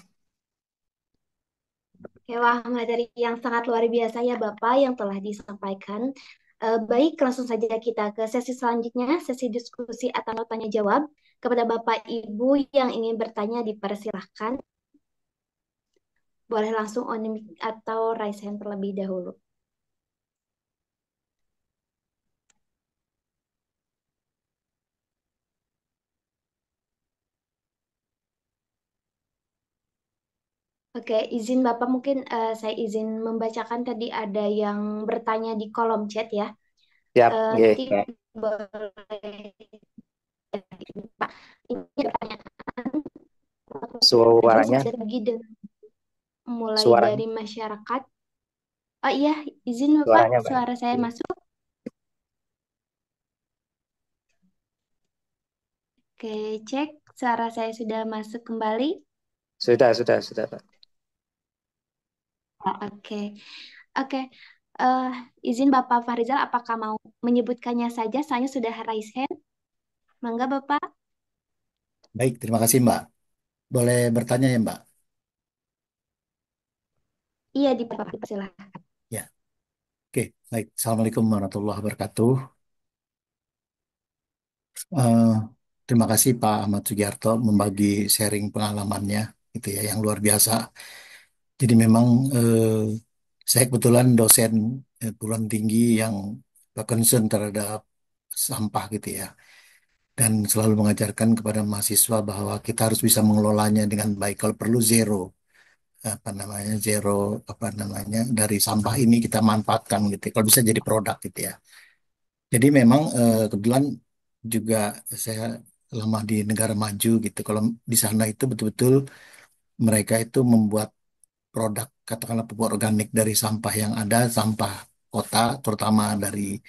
Oke, wah, materi yang sangat luar biasa ya Bapak yang telah disampaikan. Baik, langsung saja kita ke sesi selanjutnya, sesi diskusi atau tanya jawab. Kepada Bapak Ibu yang ingin bertanya dipersilahkan. Boleh langsung on mic atau raise hand terlebih dahulu. Oke, izin Bapak mungkin saya izin membacakan tadi ada yang bertanya di kolom chat ya. Siap, Nanti yeah. boleh Pak. Ini pertanyaan Suaranya, berbagi dengan mulai suaranya, dari masyarakat. Oh iya, izin Bapak, suaranya Pak. suara saya masuk. Oke, cek suara saya sudah masuk kembali. Sudah Pak. Oh, oke, oke. Eh, izin Bapak Farizal, apakah mau menyebutkannya saja? Saya sudah raise hand. Mangga Bapak. Baik, terima kasih Mbak. Boleh bertanya ya Mbak? Iya, di Bapak, silakan. Ya, oke. Baik. Assalamualaikum warahmatullahi wabarakatuh. Eh, Terima kasih Pak Ahmad Sugiarto membagi sharing pengalamannya, gitu ya, yang luar biasa. Jadi memang saya kebetulan dosen perguruan tinggi yang concern terhadap sampah gitu ya. Dan selalu mengajarkan kepada mahasiswa bahwa kita harus bisa mengelolanya dengan baik. Kalau perlu zero, apa namanya, zero, apa namanya, dari sampah ini kita manfaatkan gitu ya. Kalau bisa jadi produk gitu ya. Jadi memang kebetulan juga saya lama di negara maju gitu. Kalau di sana itu betul-betul mereka itu membuat produk, katakanlah pupuk organik dari sampah yang ada, sampah kota, terutama dari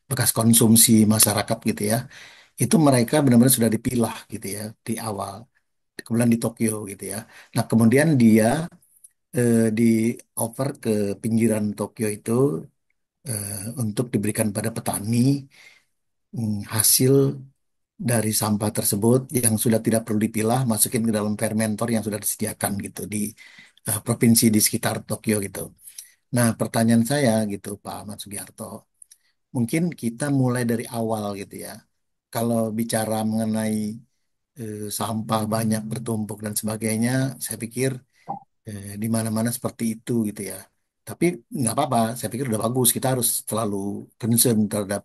bekas konsumsi masyarakat gitu ya. Itu mereka benar-benar sudah dipilah gitu ya di awal. Kemudian di Tokyo gitu ya. Nah kemudian dia di over ke pinggiran Tokyo itu untuk diberikan pada petani, hasil dari sampah tersebut yang sudah tidak perlu dipilah masukin ke dalam fermentor yang sudah disediakan gitu di provinsi di sekitar Tokyo gitu. Nah, pertanyaan saya gitu Pak Ahmad Sugiarto, mungkin kita mulai dari awal gitu ya. Kalau bicara mengenai sampah banyak bertumpuk dan sebagainya, saya pikir di mana-mana seperti itu gitu ya. Tapi nggak apa-apa, saya pikir udah bagus. Kita harus selalu concern terhadap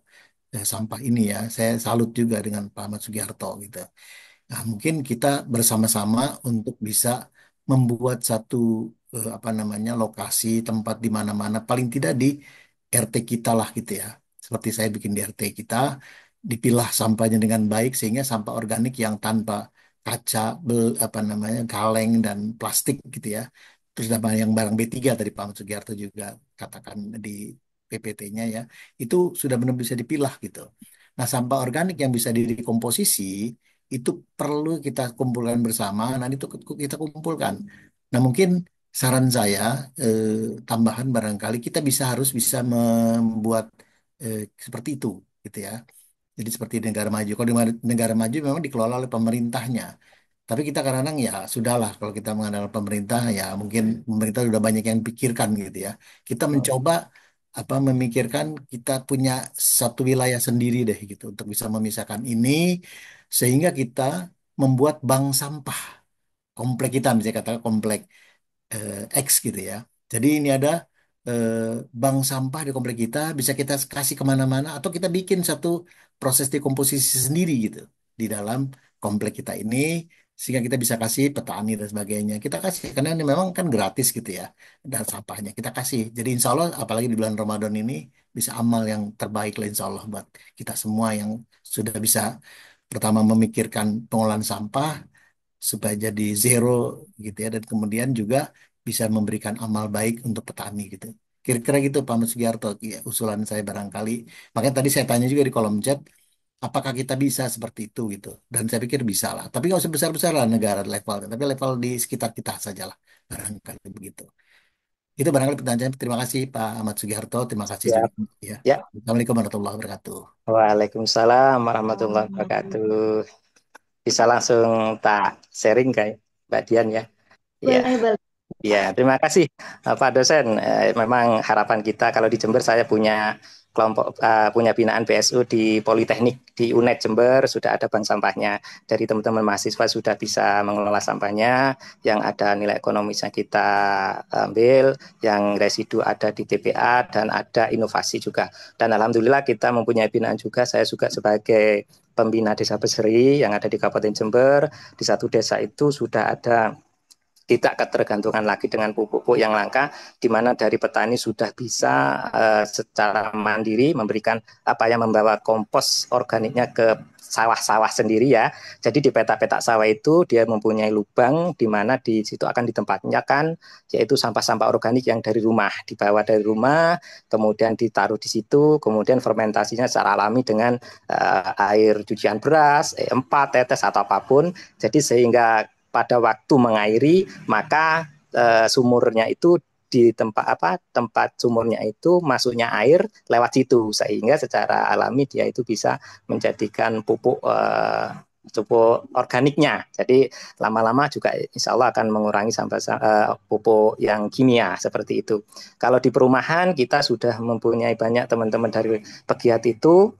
sampah ini ya. Saya salut juga dengan Pak Ahmad Sugiharto gitu. Nah, mungkin kita bersama-sama untuk bisa membuat satu apa namanya, lokasi tempat di mana-mana, paling tidak di RT kita lah gitu ya. Seperti saya bikin di RT kita, dipilah sampahnya dengan baik sehingga sampah organik yang tanpa kaca, apa namanya, kaleng dan plastik gitu ya. Terus sama yang barang B3 tadi Pak Ahmad Sugiharto juga katakan di PPT-nya ya, itu sudah benar bisa dipilah gitu. Nah, sampah organik yang bisa didekomposisi itu perlu kita kumpulkan bersama, nanti itu kita kumpulkan. Nah, mungkin saran saya eh, tambahan barangkali kita harus bisa membuat seperti itu gitu ya. Jadi seperti di negara maju. Kalau di negara maju memang dikelola oleh pemerintahnya. Tapi kita kadang-kadang ya sudahlah kalau kita mengandalkan pemerintah ya mungkin pemerintah sudah banyak yang pikirkan gitu ya. Kita mencoba apa memikirkan kita punya satu wilayah sendiri deh gitu untuk bisa memisahkan ini sehingga kita membuat bank sampah komplek kita misalnya katakan komplek X gitu ya. Jadi ini ada eh, bank sampah di komplek kita, bisa kita kasih kemana-mana, atau kita bikin satu proses dekomposisi sendiri gitu di dalam komplek kita ini, sehingga kita bisa kasih petani dan sebagainya. Kita kasih, karena ini memang kan gratis gitu ya, dan sampahnya kita kasih. Jadi insya Allah, apalagi di bulan Ramadan ini, bisa amal yang terbaik lah insya Allah buat kita semua yang sudah bisa pertama memikirkan pengolahan sampah, supaya jadi zero gitu ya dan kemudian juga bisa memberikan amal baik untuk petani gitu. Kira-kira gitu Pak Ahmad Sugiarto, ya, usulan saya barangkali. Makanya tadi saya tanya juga di kolom chat, apakah kita bisa seperti itu gitu. Dan saya pikir bisa lah. Tapi nggak usah besar-besar lah negara levelnya, tapi level di sekitar kita saja lah, barangkali begitu. Itu barangkali pertanyaan. Terima kasih Pak Ahmad Sugiharto. Terima kasih juga. Siap. Ya. Ya. Assalamualaikum warahmatullahi wabarakatuh. Waalaikumsalam warahmatullahi wabarakatuh. Bisa langsung tak sharing kayak Mbak Dian ya. Ya. Boleh, boleh. Ya, terima kasih Pak dosen. Memang harapan kita kalau di Jember saya punya kelompok punya binaan BSU di Politeknik di UNED Jember sudah ada bank sampahnya. Dari teman-teman mahasiswa sudah bisa mengelola sampahnya, yang ada nilai ekonomisnya kita ambil, yang residu ada di TPA dan ada inovasi juga. Dan alhamdulillah kita mempunyai binaan juga. Saya juga sebagai pembina desa Beseri yang ada di Kabupaten Jember. Di satu desa itu sudah ada tidak ketergantungan lagi dengan pupuk yang langka, di mana dari petani sudah bisa secara mandiri memberikan membawa kompos organiknya ke sawah-sawah sendiri ya. Jadi di petak-petak sawah itu dia mempunyai lubang di mana di situ akan ditempatkan yaitu sampah-sampah organik yang dari rumah, dibawa dari rumah, kemudian ditaruh di situ, kemudian fermentasinya secara alami dengan air cucian beras, E4, tetes atau apapun. Jadi sehingga pada waktu mengairi maka sumurnya itu di tempat sumurnya itu masuknya air lewat situ sehingga secara alami dia itu bisa menjadikan pupuk organiknya. Jadi lama-lama juga insya Allah akan mengurangi sampah pupuk yang kimia seperti itu. Kalau di perumahan kita sudah mempunyai banyak teman-teman dari pegiat itu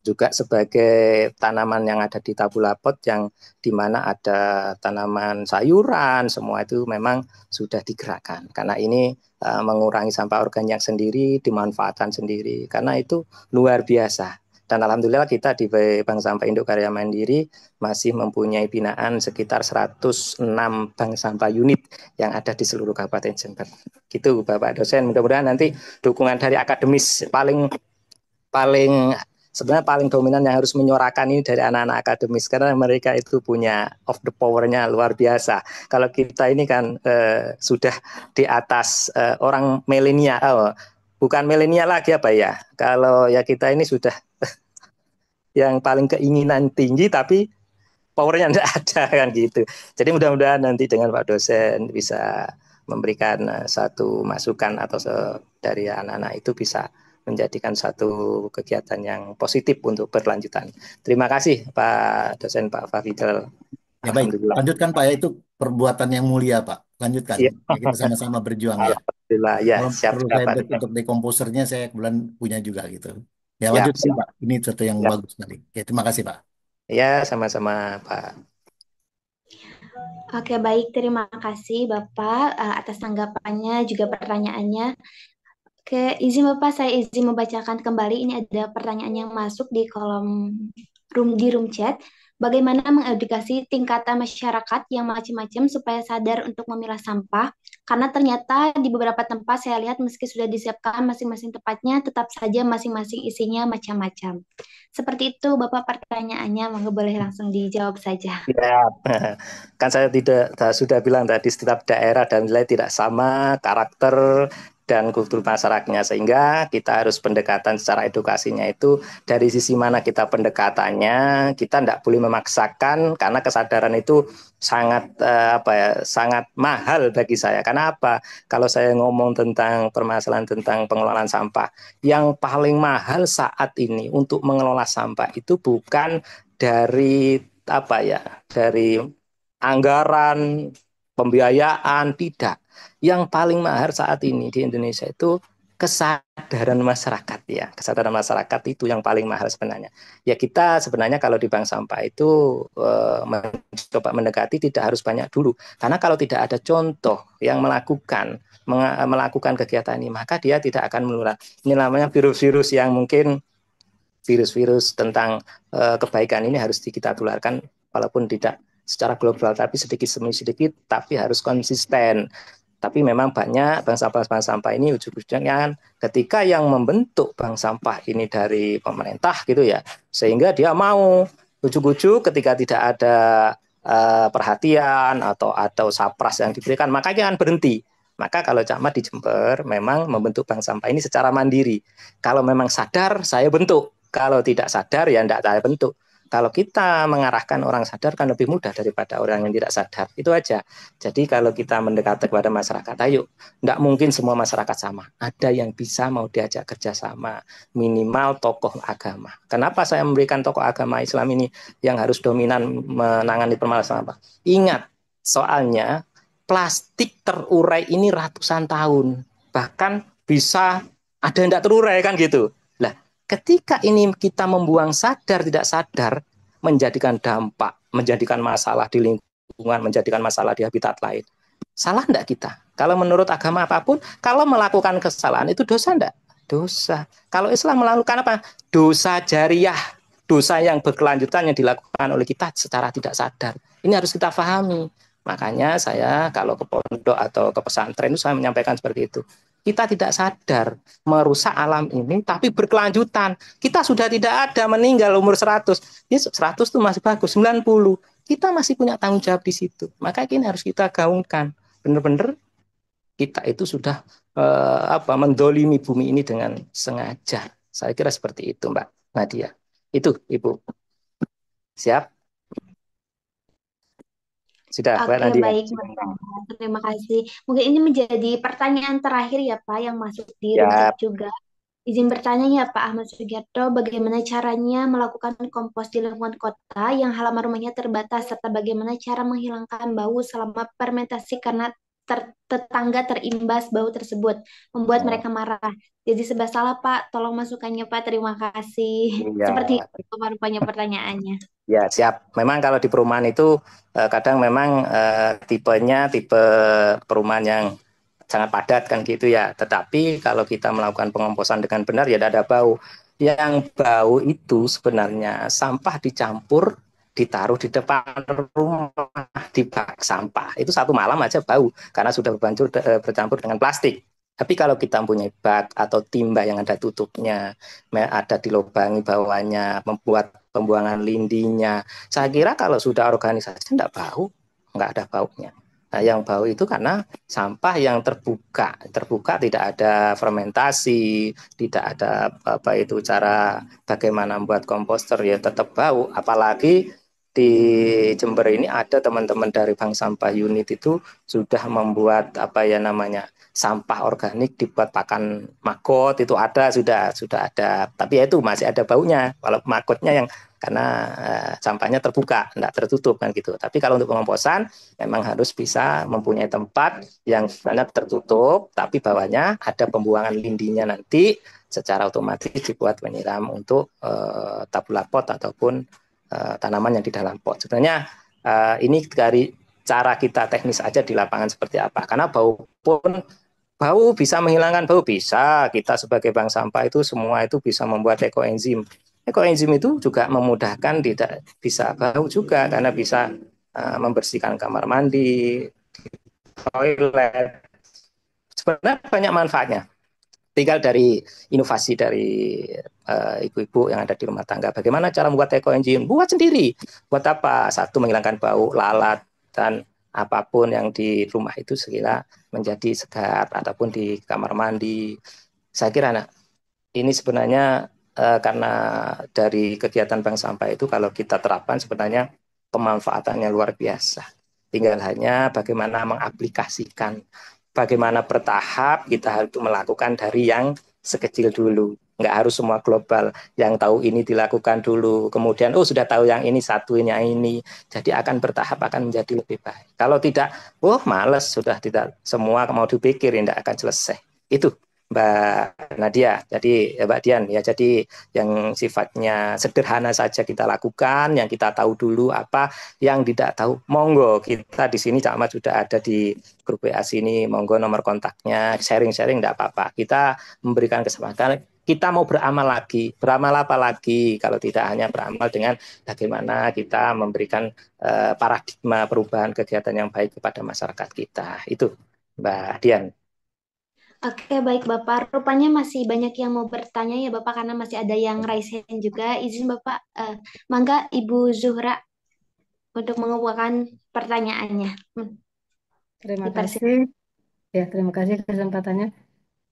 juga sebagai tanaman yang ada di tabulapot yang di mana ada tanaman sayuran, semua itu memang sudah digerakkan karena ini mengurangi sampah organik sendiri, dimanfaatkan sendiri karena itu luar biasa. Dan alhamdulillah kita di Bank Sampah Induk Karya Mandiri masih mempunyai binaan sekitar 106 bank sampah unit yang ada di seluruh Kabupaten Jember. Gitu Bapak dosen, mudah-mudahan nanti dukungan dari akademis paling sebenarnya paling dominan yang harus menyuarakan ini dari anak-anak akademis karena mereka itu punya of the power-nya luar biasa. Kalau kita ini kan sudah di atas orang milenial, bukan milenial lagi ya. Kalau ya kita ini sudah yang paling keinginan tinggi tapi powernya tidak ada kan gitu. Jadi mudah-mudahan nanti dengan Pak dosen bisa memberikan satu masukan atau dari anak-anak itu bisa menjadikan satu kegiatan yang positif untuk berlanjutan. Terima kasih Pak dosen Pak Fafidel. Ya baik, Alhamdulillah. lanjutkan Pak ya, itu perbuatan yang mulia Pak. Lanjutkan, Ya. ya, kita sama-sama berjuang ya. Alhamdulillah ya, Kalau siap perlu saya Pak. untuk dekomposernya, saya kebetulan punya juga gitu. Ya Siap, lanjutkan siap, Pak, ini sesuatu yang siap. bagus tadi. Ya terima kasih Pak. Ya, sama-sama Pak. Oke, baik. Terima kasih Bapak atas tanggapannya juga pertanyaannya. Oke, izin Bapak, saya izin membacakan kembali. Ini ada pertanyaan yang masuk di kolom room chat. Bagaimana mengedukasi tingkatan masyarakat yang macam-macam supaya sadar untuk memilah sampah? Karena ternyata di beberapa tempat saya lihat meski sudah disiapkan masing-masing tempatnya, tetap saja masing-masing isinya macam-macam. Seperti itu Bapak pertanyaannya, monggo boleh langsung dijawab saja. Ya, kan saya sudah bilang tadi setiap daerah dan wilayah tidak sama karakter dan kultur masyarakatnya sehingga kita harus pendekatan secara edukasinya itu dari sisi mana kita pendekatannya kita tidak boleh memaksakan karena kesadaran itu sangat sangat mahal bagi saya. Karena apa? Kalau saya ngomong tentang permasalahan tentang pengelolaan sampah, yang paling mahal saat ini untuk mengelola sampah itu bukan dari dari anggaran, pembiayaan, tidak. Yang paling mahal saat ini di Indonesia itu kesadaran masyarakat ya. Kesadaran masyarakat itu yang paling mahal sebenarnya. Ya kita sebenarnya kalau di bank sampah itu mencoba mendekati tidak harus banyak dulu. Karena kalau tidak ada contoh yang melakukan kegiatan ini, maka dia tidak akan menular. Ini namanya virus-virus yang mungkin virus-virus tentang kebaikan ini harus kita tularkan walaupun tidak secara global tapi sedikit demi sedikit tapi harus konsisten. Tapi memang banyak bank sampah ini ujung-ujungnya ketika yang membentuk bank sampah ini dari pemerintah gitu ya, sehingga dia mau ujung-ujung ketika tidak ada perhatian atau sapras yang diberikan maka jangan berhenti. Maka kalau Camat di Jember memang membentuk bank sampah ini secara mandiri. Kalau memang sadar, saya bentuk. Kalau tidak sadar, ya tidak saya bentuk. Kalau kita mengarahkan orang sadar kan lebih mudah daripada orang yang tidak sadar. Itu aja. Jadi kalau kita mendekat kepada masyarakat, ayo, tidak mungkin semua masyarakat sama. Ada yang bisa mau diajak kerjasama, minimal tokoh agama. Kenapa saya memberikan tokoh agama Islam ini yang harus dominan menangani permasalahan sampah? Ingat, soalnya plastik terurai ini ratusan tahun. Bahkan bisa ada yang tidak terurai kan gitu. Lah, ketika ini kita membuang sadar tidak sadar, menjadikan dampak, menjadikan masalah di lingkungan, menjadikan masalah di habitat lain. Salah enggak kita? Kalau menurut agama apapun, kalau melakukan kesalahan itu dosa enggak? Dosa. Kalau Islam melakukan apa? Dosa jariah, dosa yang berkelanjutan yang dilakukan oleh kita secara tidak sadar. Ini harus kita pahami. Makanya saya kalau ke pondok atau ke pesantren itu saya menyampaikan seperti itu. Kita tidak sadar merusak alam ini tapi berkelanjutan. Kita sudah tidak ada, meninggal umur 100. Ya 100 itu masih bagus, 90. Kita masih punya tanggung jawab di situ. Maka ini harus kita gaungkan. Benar-benar kita itu sudah mendolimi bumi ini dengan sengaja. Saya kira seperti itu, Mbak Nadia. Itu, Ibu. Siap? Sudah, Mbak Oke, Nadia. baik, Mas Rama. Terima kasih. Mungkin ini menjadi pertanyaan terakhir ya, Pak, yang masuk di room chat Siap. juga. Izin bertanya ya, Pak Ahmad Sugiarto, bagaimana caranya melakukan kompos di lingkungan kota yang halaman rumahnya terbatas, serta bagaimana cara menghilangkan bau selama fermentasi karena tetangga terimbas bau tersebut, membuat mereka marah. Jadi serba salah, Pak. Tolong masukannya, Pak. Terima kasih. Iya. Seperti itu rupanya pertanyaannya. Ya, siap. Memang kalau di perumahan itu kadang memang tipenya tipe perumahan yang sangat padat kan gitu ya. Tetapi kalau kita melakukan pengomposan dengan benar ya tidak ada bau. Yang bau itu sebenarnya sampah dicampur, ditaruh di depan rumah di bak sampah. Itu satu malam aja bau karena sudah bercampur dengan plastik. Tapi kalau kita mempunyai bak atau timba yang ada tutupnya, ada dilubangi bawahnya, membuat pembuangan lindinya, saya kira kalau sudah organisasi tidak bau, nggak ada baunya. Nah, yang bau itu karena sampah yang terbuka tidak ada fermentasi, tidak ada apa itu cara bagaimana membuat komposter ya tetap bau. Apalagi di Jember ini ada teman-teman dari Bank Sampah Unit itu sudah membuat apa ya namanya sampah organik dibuat pakan magot itu ada sudah ada. Tapi ya itu masih ada baunya. Walau magotnya yang karena sampahnya terbuka, tidak tertutup kan gitu. Tapi kalau untuk pengomposan memang harus bisa mempunyai tempat yang sebenarnya tertutup, tapi bawahnya ada pembuangan lindinya nanti secara otomatis dibuat penyiram untuk tabula pot ataupun tanaman yang di dalam pot. Sebenarnya ini dari cara kita teknis aja di lapangan seperti apa. Karena bau bisa menghilangkan bau bisa. Kita sebagai bank sampah itu semua itu bisa membuat ekoenzim. Ekoenzim itu juga memudahkan tidak bisa bau juga karena bisa membersihkan kamar mandi, toilet. Sebenarnya banyak manfaatnya. Tinggal dari inovasi dari ibu-ibu yang ada di rumah tangga. Bagaimana cara membuat ekoenzim? Buat sendiri. Buat apa? Satu, menghilangkan bau, lalat, dan apapun yang di rumah itu sekira menjadi segar, ataupun di kamar mandi. Saya kira ini sebenarnya karena dari kegiatan bank sampah itu kalau kita terapkan sebenarnya pemanfaatannya luar biasa. Tinggal hanya bagaimana mengaplikasikan, bagaimana bertahap kita harus melakukan dari yang sekecil dulu. Nggak harus semua global. Yang tahu ini dilakukan dulu. Kemudian, sudah tahu yang ini, satunya ini. Jadi akan bertahap, akan menjadi lebih baik. Kalau tidak, males, sudah tidak semua mau dipikirin, tidak akan selesai. Itu Mbak Nadia, jadi Mbak Dian ya, jadi yang sifatnya sederhana saja kita lakukan, yang kita tahu dulu apa, yang tidak tahu monggo kita di sini Camat sudah ada di grup WA sini, monggo nomor kontaknya, sharing-sharing tidak apa-apa, kita memberikan kesempatan, kita mau beramal apa lagi kalau tidak hanya beramal dengan bagaimana kita memberikan paradigma perubahan kegiatan yang baik kepada masyarakat kita, itu Mbak Dian. Oke, baik Bapak. Rupanya masih banyak yang mau bertanya ya Bapak, karena masih ada yang raise hand juga. Izin Bapak, mangga Ibu Zuhra untuk mengumpulkan pertanyaannya. Terima Dipersilakan. kasih. Ya, terima kasih kesempatannya.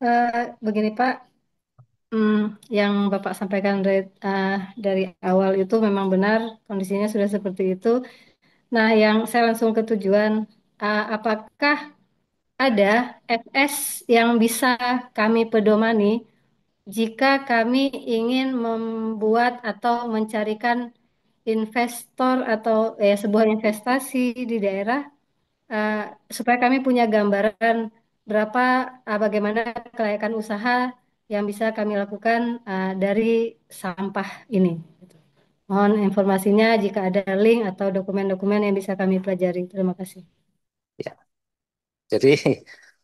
Eh, Begini Pak, hmm, yang Bapak sampaikan dari awal itu memang benar, kondisinya sudah seperti itu. Nah, yang saya langsung ke tujuan, apakah ada FS yang bisa kami pedomani jika kami ingin membuat atau mencarikan investor atau sebuah investasi di daerah, eh, supaya kami punya gambaran berapa bagaimana kelayakan usaha yang bisa kami lakukan dari sampah ini. Mohon informasinya jika ada link atau dokumen-dokumen yang bisa kami pelajari. Terima kasih. Ya. Jadi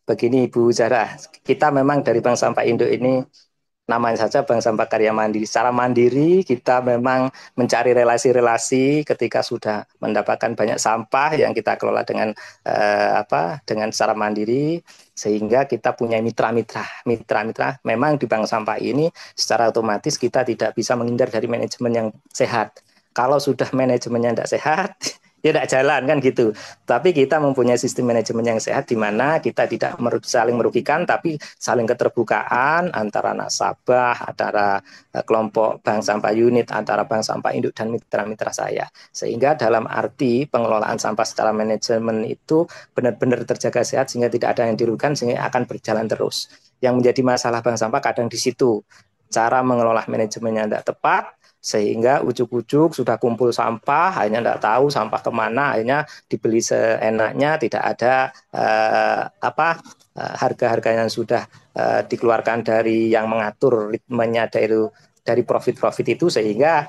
begini Bu Zara, kita memang dari Bank Sampah Indo ini namanya saja Bank Sampah Karya Mandiri. Secara mandiri kita memang mencari relasi-relasi ketika sudah mendapatkan banyak sampah yang kita kelola dengan dengan secara mandiri, sehingga kita punya mitra-mitra. Mitra-mitra memang di Bank Sampah ini secara otomatis kita tidak bisa menghindar dari manajemen yang sehat. Kalau sudah manajemennya tidak sehat, ya tidak jalan kan gitu. Tapi kita mempunyai sistem manajemen yang sehat di mana kita tidak saling merugikan, tapi saling keterbukaan antara nasabah, antara kelompok bank sampah unit, antara bank sampah induk dan mitra-mitra saya. Sehingga dalam arti pengelolaan sampah secara manajemen itu benar-benar terjaga sehat sehingga tidak ada yang dirugikan, sehingga akan berjalan terus. Yang menjadi masalah bank sampah kadang di situ. Cara mengelola manajemennya tidak tepat, sehingga ujuk-ujuk sudah kumpul sampah, hanya tidak tahu sampah kemana, akhirnya dibeli seenaknya, tidak ada harga-harga yang sudah dikeluarkan dari yang mengatur ritmenya dari profit-profit itu, sehingga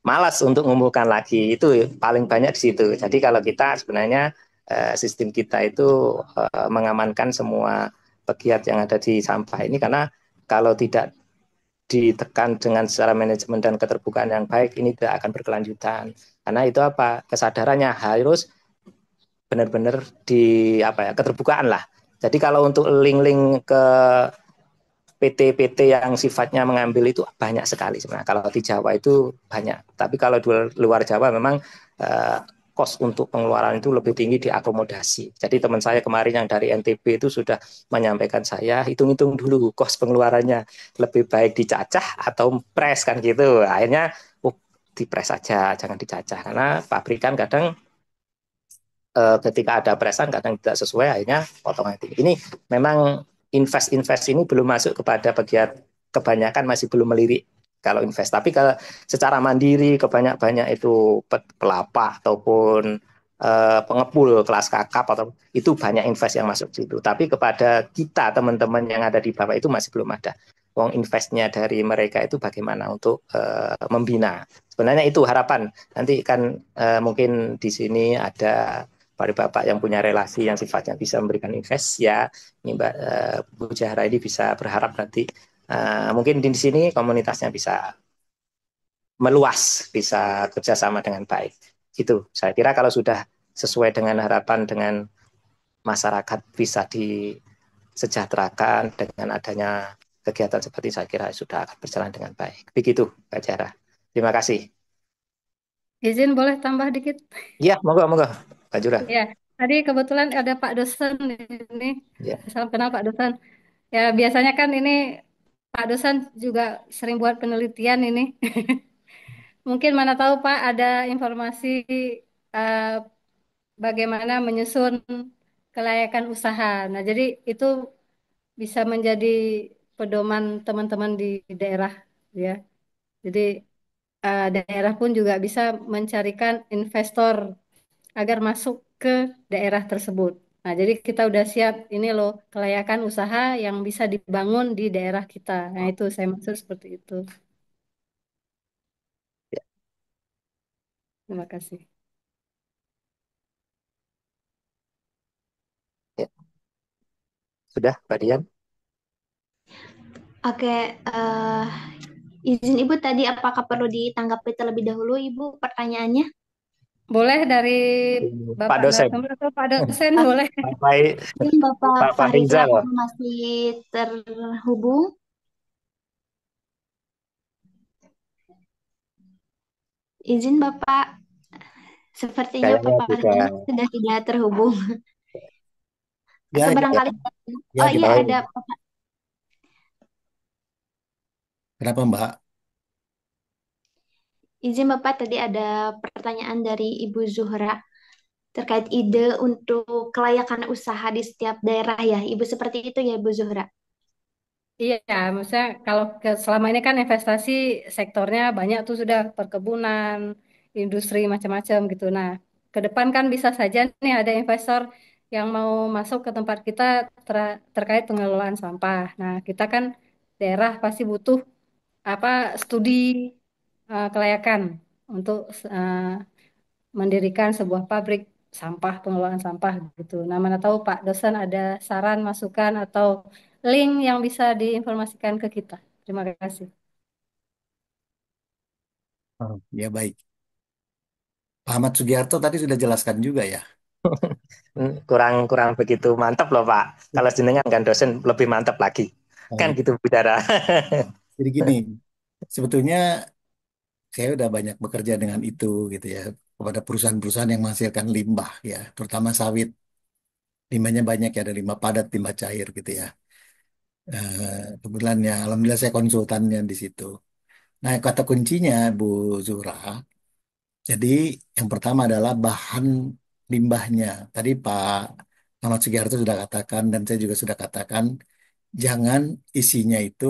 malas untuk mengumpulkan lagi. Itu paling banyak di situ. Jadi kalau kita sebenarnya sistem kita itu mengamankan semua pegiat yang ada di sampah ini, karena kalau tidak ditekan dengan secara manajemen dan keterbukaan yang baik, ini tidak akan berkelanjutan. Karena itu kesadarannya harus benar-benar di keterbukaan lah. Jadi kalau untuk link-link ke PT-PT yang sifatnya mengambil itu banyak sekali sebenarnya. Kalau di Jawa itu banyak. Tapi kalau di luar Jawa memang kos untuk pengeluaran itu lebih tinggi diakomodasi. Jadi teman saya kemarin yang dari NTB itu sudah menyampaikan saya, hitung-hitung dulu kos pengeluarannya, lebih baik dicacah atau pres kan gitu. Akhirnya dipres saja, jangan dicacah. Karena pabrikan kadang ketika ada presan kadang tidak sesuai, akhirnya potongan tinggi. Ini memang invest ini belum masuk kepada pegiat, kebanyakan masih belum melirik kalau invest. Tapi kalau secara mandiri kebanyak-banyak itu pelapa ataupun pengepul kelas kakap atau itu banyak invest yang masuk situ. Tapi kepada kita teman-teman yang ada di bawah itu masih belum ada. Wong investnya dari mereka itu bagaimana untuk membina. Sebenarnya itu harapan. Nanti kan mungkin di sini ada para bapak yang punya relasi yang sifatnya bisa memberikan invest, ya ini Mbak Bu Zahra ini bisa berharap nanti mungkin di sini komunitasnya bisa meluas, bisa kerjasama dengan baik. Itu saya kira kalau sudah sesuai dengan harapan, dengan masyarakat bisa disejahterakan dengan adanya kegiatan seperti, saya kira sudah akan berjalan dengan baik. Begitu Mbak Zahra. Terima kasih. Izin boleh tambah dikit? Iya, monggo, monggo. Mbak Jura. Ya, tadi kebetulan ada Pak dosen ini. Ya. Salam kenal Pak dosen. Ya, biasanya kan ini Pak dosen juga sering buat penelitian ini. Mungkin mana tahu Pak ada informasi eh, bagaimana menyusun kelayakan usaha. Nah, jadi itu bisa menjadi pedoman teman-teman di daerah, ya. Jadi daerah pun juga bisa mencarikan investor agar masuk ke daerah tersebut. Nah, jadi kita udah siap ini loh kelayakan usaha yang bisa dibangun di daerah kita. Nah, itu saya maksud seperti itu. Terima kasih. Ya. Sudah, Mbak Dian? Oke, izin Ibu tadi apakah perlu ditanggapi terlebih dahulu Ibu pertanyaannya? Boleh dari Pak Bapak dosen, narasumber atau Pak dosen boleh. Mungkin Bapak Pak Fahrizal Fahrizal. apakah masih terhubung? Izin Bapak, sepertinya Pak Kayaknya sudah. Fahrizal sudah tidak terhubung. Ya, Atau ya, Ya, barangkali, ya oh iya gimana? oh, ada Kenapa Mbak? izin Bapak tadi ada pertanyaan dari Ibu Zuhra terkait ide untuk kelayakan usaha di setiap daerah ya. Ibu seperti itu ya Ibu Zuhra. Iya, maksudnya kalau selama ini kan investasi sektornya banyak tuh sudah perkebunan, industri macam-macam gitu. Nah, ke depan kan bisa saja nih ada investor yang mau masuk ke tempat kita terkait pengelolaan sampah. Nah, kita kan daerah pasti butuh apa studi kelayakan untuk eh, mendirikan sebuah pabrik sampah, pengelolaan sampah gitu. Nah, mana tahu Pak dosen ada saran, masukan atau link yang bisa diinformasikan ke kita. Terima kasih. Oh, ya baik. Pak Ahmad Sugiharto tadi sudah jelaskan juga ya. kurang kurang begitu mantap loh Pak. Kalau jenengan kan dosen lebih mantap lagi. Kan Baik. gitu bicara. Jadi gini, sebetulnya saya udah banyak bekerja dengan itu gitu ya kepada perusahaan-perusahaan yang menghasilkan limbah ya, terutama sawit. Limbahnya banyak ya, ada limbah padat, limbah cair gitu ya. Kebetulan ya, alhamdulillah saya konsultannya di situ. Nah, kata kuncinya Bu Zura, jadi yang pertama adalah bahan limbahnya. Tadi Pak Ahmad Sugiharto sudah katakan dan saya juga sudah katakan, jangan isinya itu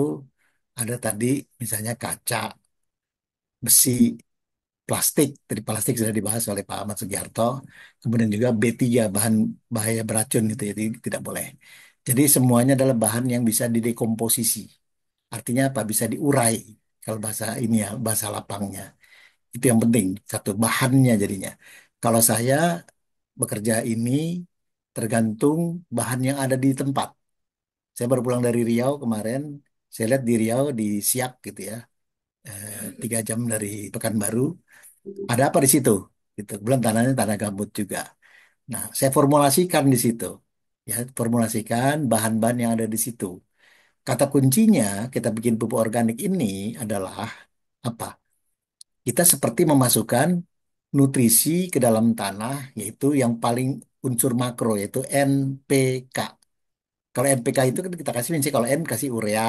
ada tadi misalnya kaca, besi, plastik. Tadi plastik sudah dibahas oleh Pak Ahmad Sugiharto. Kemudian juga B3, bahan bahaya beracun gitu ya, jadi tidak boleh. Jadi semuanya adalah bahan yang bisa didekomposisi. Artinya apa? Bisa diurai. Kalau bahasa ini ya, bahasa lapangnya. Itu yang penting. Satu, bahannya jadinya. Kalau saya bekerja ini tergantung bahan yang ada di tempat. Saya baru pulang dari Riau kemarin. Saya lihat di Riau, di Siak gitu ya. 3 jam dari Pekanbaru. Ada apa di situ? Gitu. Kemudian tanahnya tanah gambut juga. Nah, saya formulasikan di situ. Ya, formulasikan bahan-bahan yang ada di situ. Kata kuncinya kita bikin pupuk organik ini adalah apa? Kita seperti memasukkan nutrisi ke dalam tanah, yaitu yang paling unsur makro, yaitu NPK. Kalau NPK itu kan kita kasih misalnya kalau N kasih urea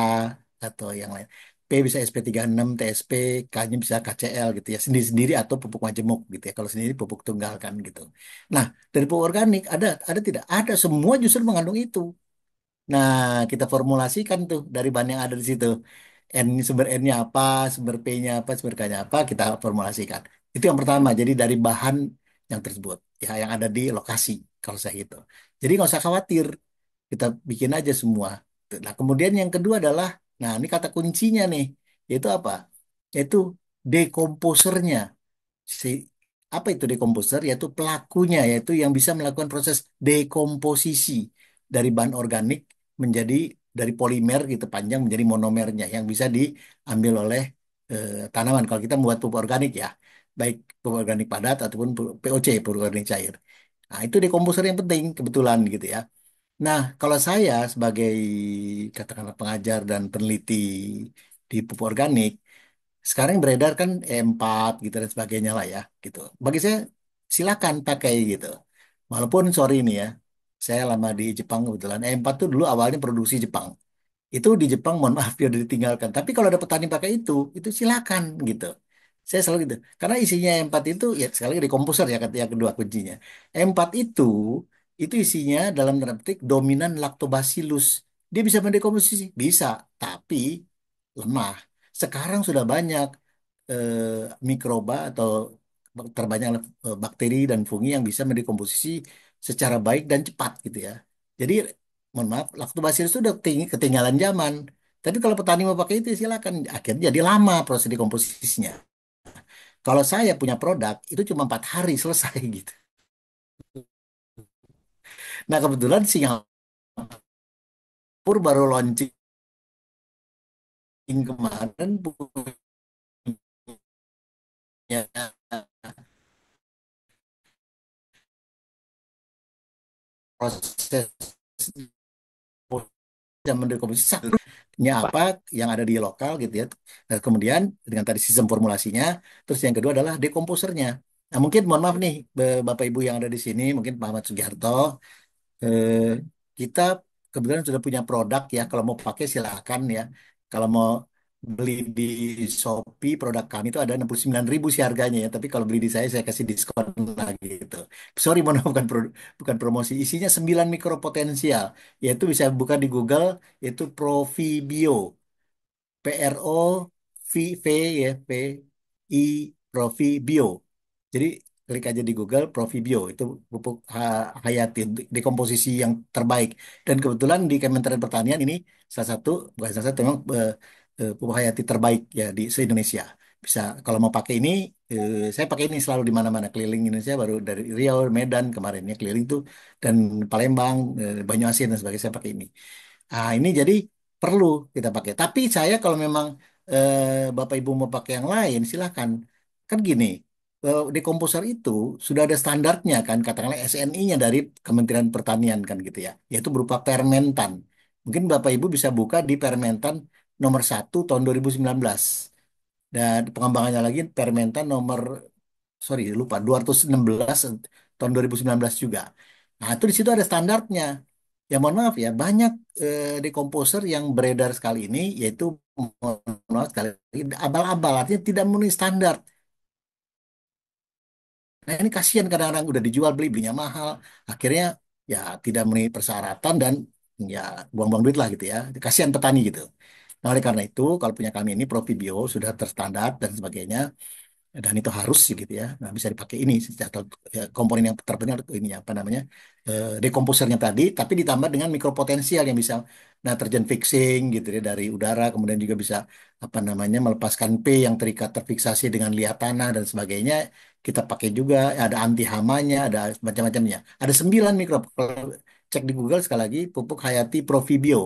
atau yang lain. P bisa SP36, TSP, K-nya bisa KCl gitu ya, sendiri-sendiri atau pupuk majemuk gitu ya. Kalau sendiri pupuk tunggal kan gitu. Nah, dari pupuk organik ada tidak? Ada, semua justru mengandung itu. Nah, kita formulasikan tuh dari bahan yang ada di situ. N sumber N-nya apa, sumber P-nya apa, sumber K-nya apa, kita formulasikan. Itu yang pertama. Jadi dari bahan yang tersebut, ya yang ada di lokasi kalau saya gitu. Jadi nggak usah khawatir, kita bikin aja semua. Nah, kemudian yang kedua adalah, nah ini kata kuncinya nih, yaitu apa? Yaitu dekomposernya. Si apa itu dekomposer? Yaitu pelakunya, yaitu yang bisa melakukan proses dekomposisi dari bahan organik menjadi dari polimer gitu panjang menjadi monomernya yang bisa diambil oleh tanaman. Kalau kita membuat pupuk organik ya, baik pupuk organik padat ataupun POC, pupuk organik cair. Nah, itu dekomposer yang penting kebetulan gitu ya. Nah, kalau saya sebagai katakanlah pengajar dan peneliti di pupuk organik, sekarang yang beredar kan E4 gitu dan sebagainya lah ya gitu. Bagi saya silakan pakai gitu. Walaupun sorry nih ya, saya lama di Jepang kebetulan. E4 tuh dulu awalnya produksi Jepang. Itu di Jepang mohon maaf ya udah ditinggalkan. Tapi kalau ada petani pakai itu silakan gitu. Saya selalu gitu. Karena isinya E4 itu ya sekali lagi di komposer ya kata yang kedua kuncinya. E4 itu isinya dalam tanda petik dominan lactobacillus. Dia bisa mendekomposisi, bisa, tapi lemah. Sekarang sudah banyak mikroba atau terbanyak bakteri dan fungi yang bisa mendekomposisi secara baik dan cepat gitu ya. Jadi mohon maaf, laktobacillus itu udah ketinggalan zaman. Tapi kalau petani mau pakai itu silakan. Akhirnya jadi lama proses dekomposisinya. Kalau saya punya produk itu cuma 4 hari selesai gitu. Nah kebetulan Singapura baru launching kemarin punya proses zaman dekomposisi nya Pak. apa yang ada di lokal gitu ya. Nah, kemudian dengan tadi sistem formulasinya, terus yang kedua adalah dekomposernya. Nah, mungkin mohon maaf nih Bapak Ibu yang ada di sini, mungkin Pak Ahmad Sugiharto, eh, kita kebetulan sudah punya produk ya. Kalau mau pakai silakan ya. Kalau mau beli di Shopee produk kami itu ada 69.000 sih harganya ya. Tapi kalau beli di saya kasih diskon lagi gitu. Sorry, mohon maaf, bukan promosi. Isinya 9 mikropotensial. Yaitu bisa buka di Google, yaitu Profibio. PRO ya, PI Profibio. Jadi klik aja di Google Profibio, itu pupuk hayati dekomposisi yang terbaik. Dan kebetulan di Kementerian Pertanian ini salah satu, bukan salah satu, memang pupuk hayati terbaik ya di se-Indonesia. Bisa kalau mau pakai ini, saya pakai ini selalu di mana-mana keliling Indonesia, baru dari Riau, Medan kemarinnya keliling tuh, dan Palembang, Banyuasin dan sebagainya saya pakai ini. Nah, ini jadi perlu kita pakai. Tapi saya kalau memang Bapak Ibu mau pakai yang lain, silahkan. Kan gini, dekomposer itu sudah ada standarnya kan, katakanlah SNI-nya dari Kementerian Pertanian kan gitu ya, yaitu berupa permentan. Mungkin Bapak Ibu bisa buka di Permentan nomor 1 tahun 2019. Dan pengembangannya lagi Permentan sorry lupa, 216 tahun 2019 juga. Nah, itu di situ ada standarnya. Ya mohon maaf ya, banyak dekomposer yang beredar sekali ini, yaitu mohon maaf sekali lagi, abal-abal, artinya tidak memenuhi standar. Nah ini kasihan, kadang-kadang udah dijual, belinya mahal, akhirnya ya tidak memenuhi persyaratan dan ya buang-buang duit lah gitu ya. Kasihan petani gitu. Nah oleh karena itu, kalau punya kami ini Profibio sudah terstandar dan sebagainya, dan itu harus sih gitu ya. Nah, bisa dipakai ini atau ya, komponen yang terpenting ini apa namanya, dekomposernya tadi, tapi ditambah dengan mikropotensial yang bisa nitrogen fixing gitu ya dari udara, kemudian juga bisa apa namanya melepaskan P yang terikat terfiksasi dengan liat tanah dan sebagainya. Kita pakai juga, ada anti hamanya, ada macam-macamnya. Ada 9 mikro. Kalau cek di Google sekali lagi, pupuk hayati Profibio.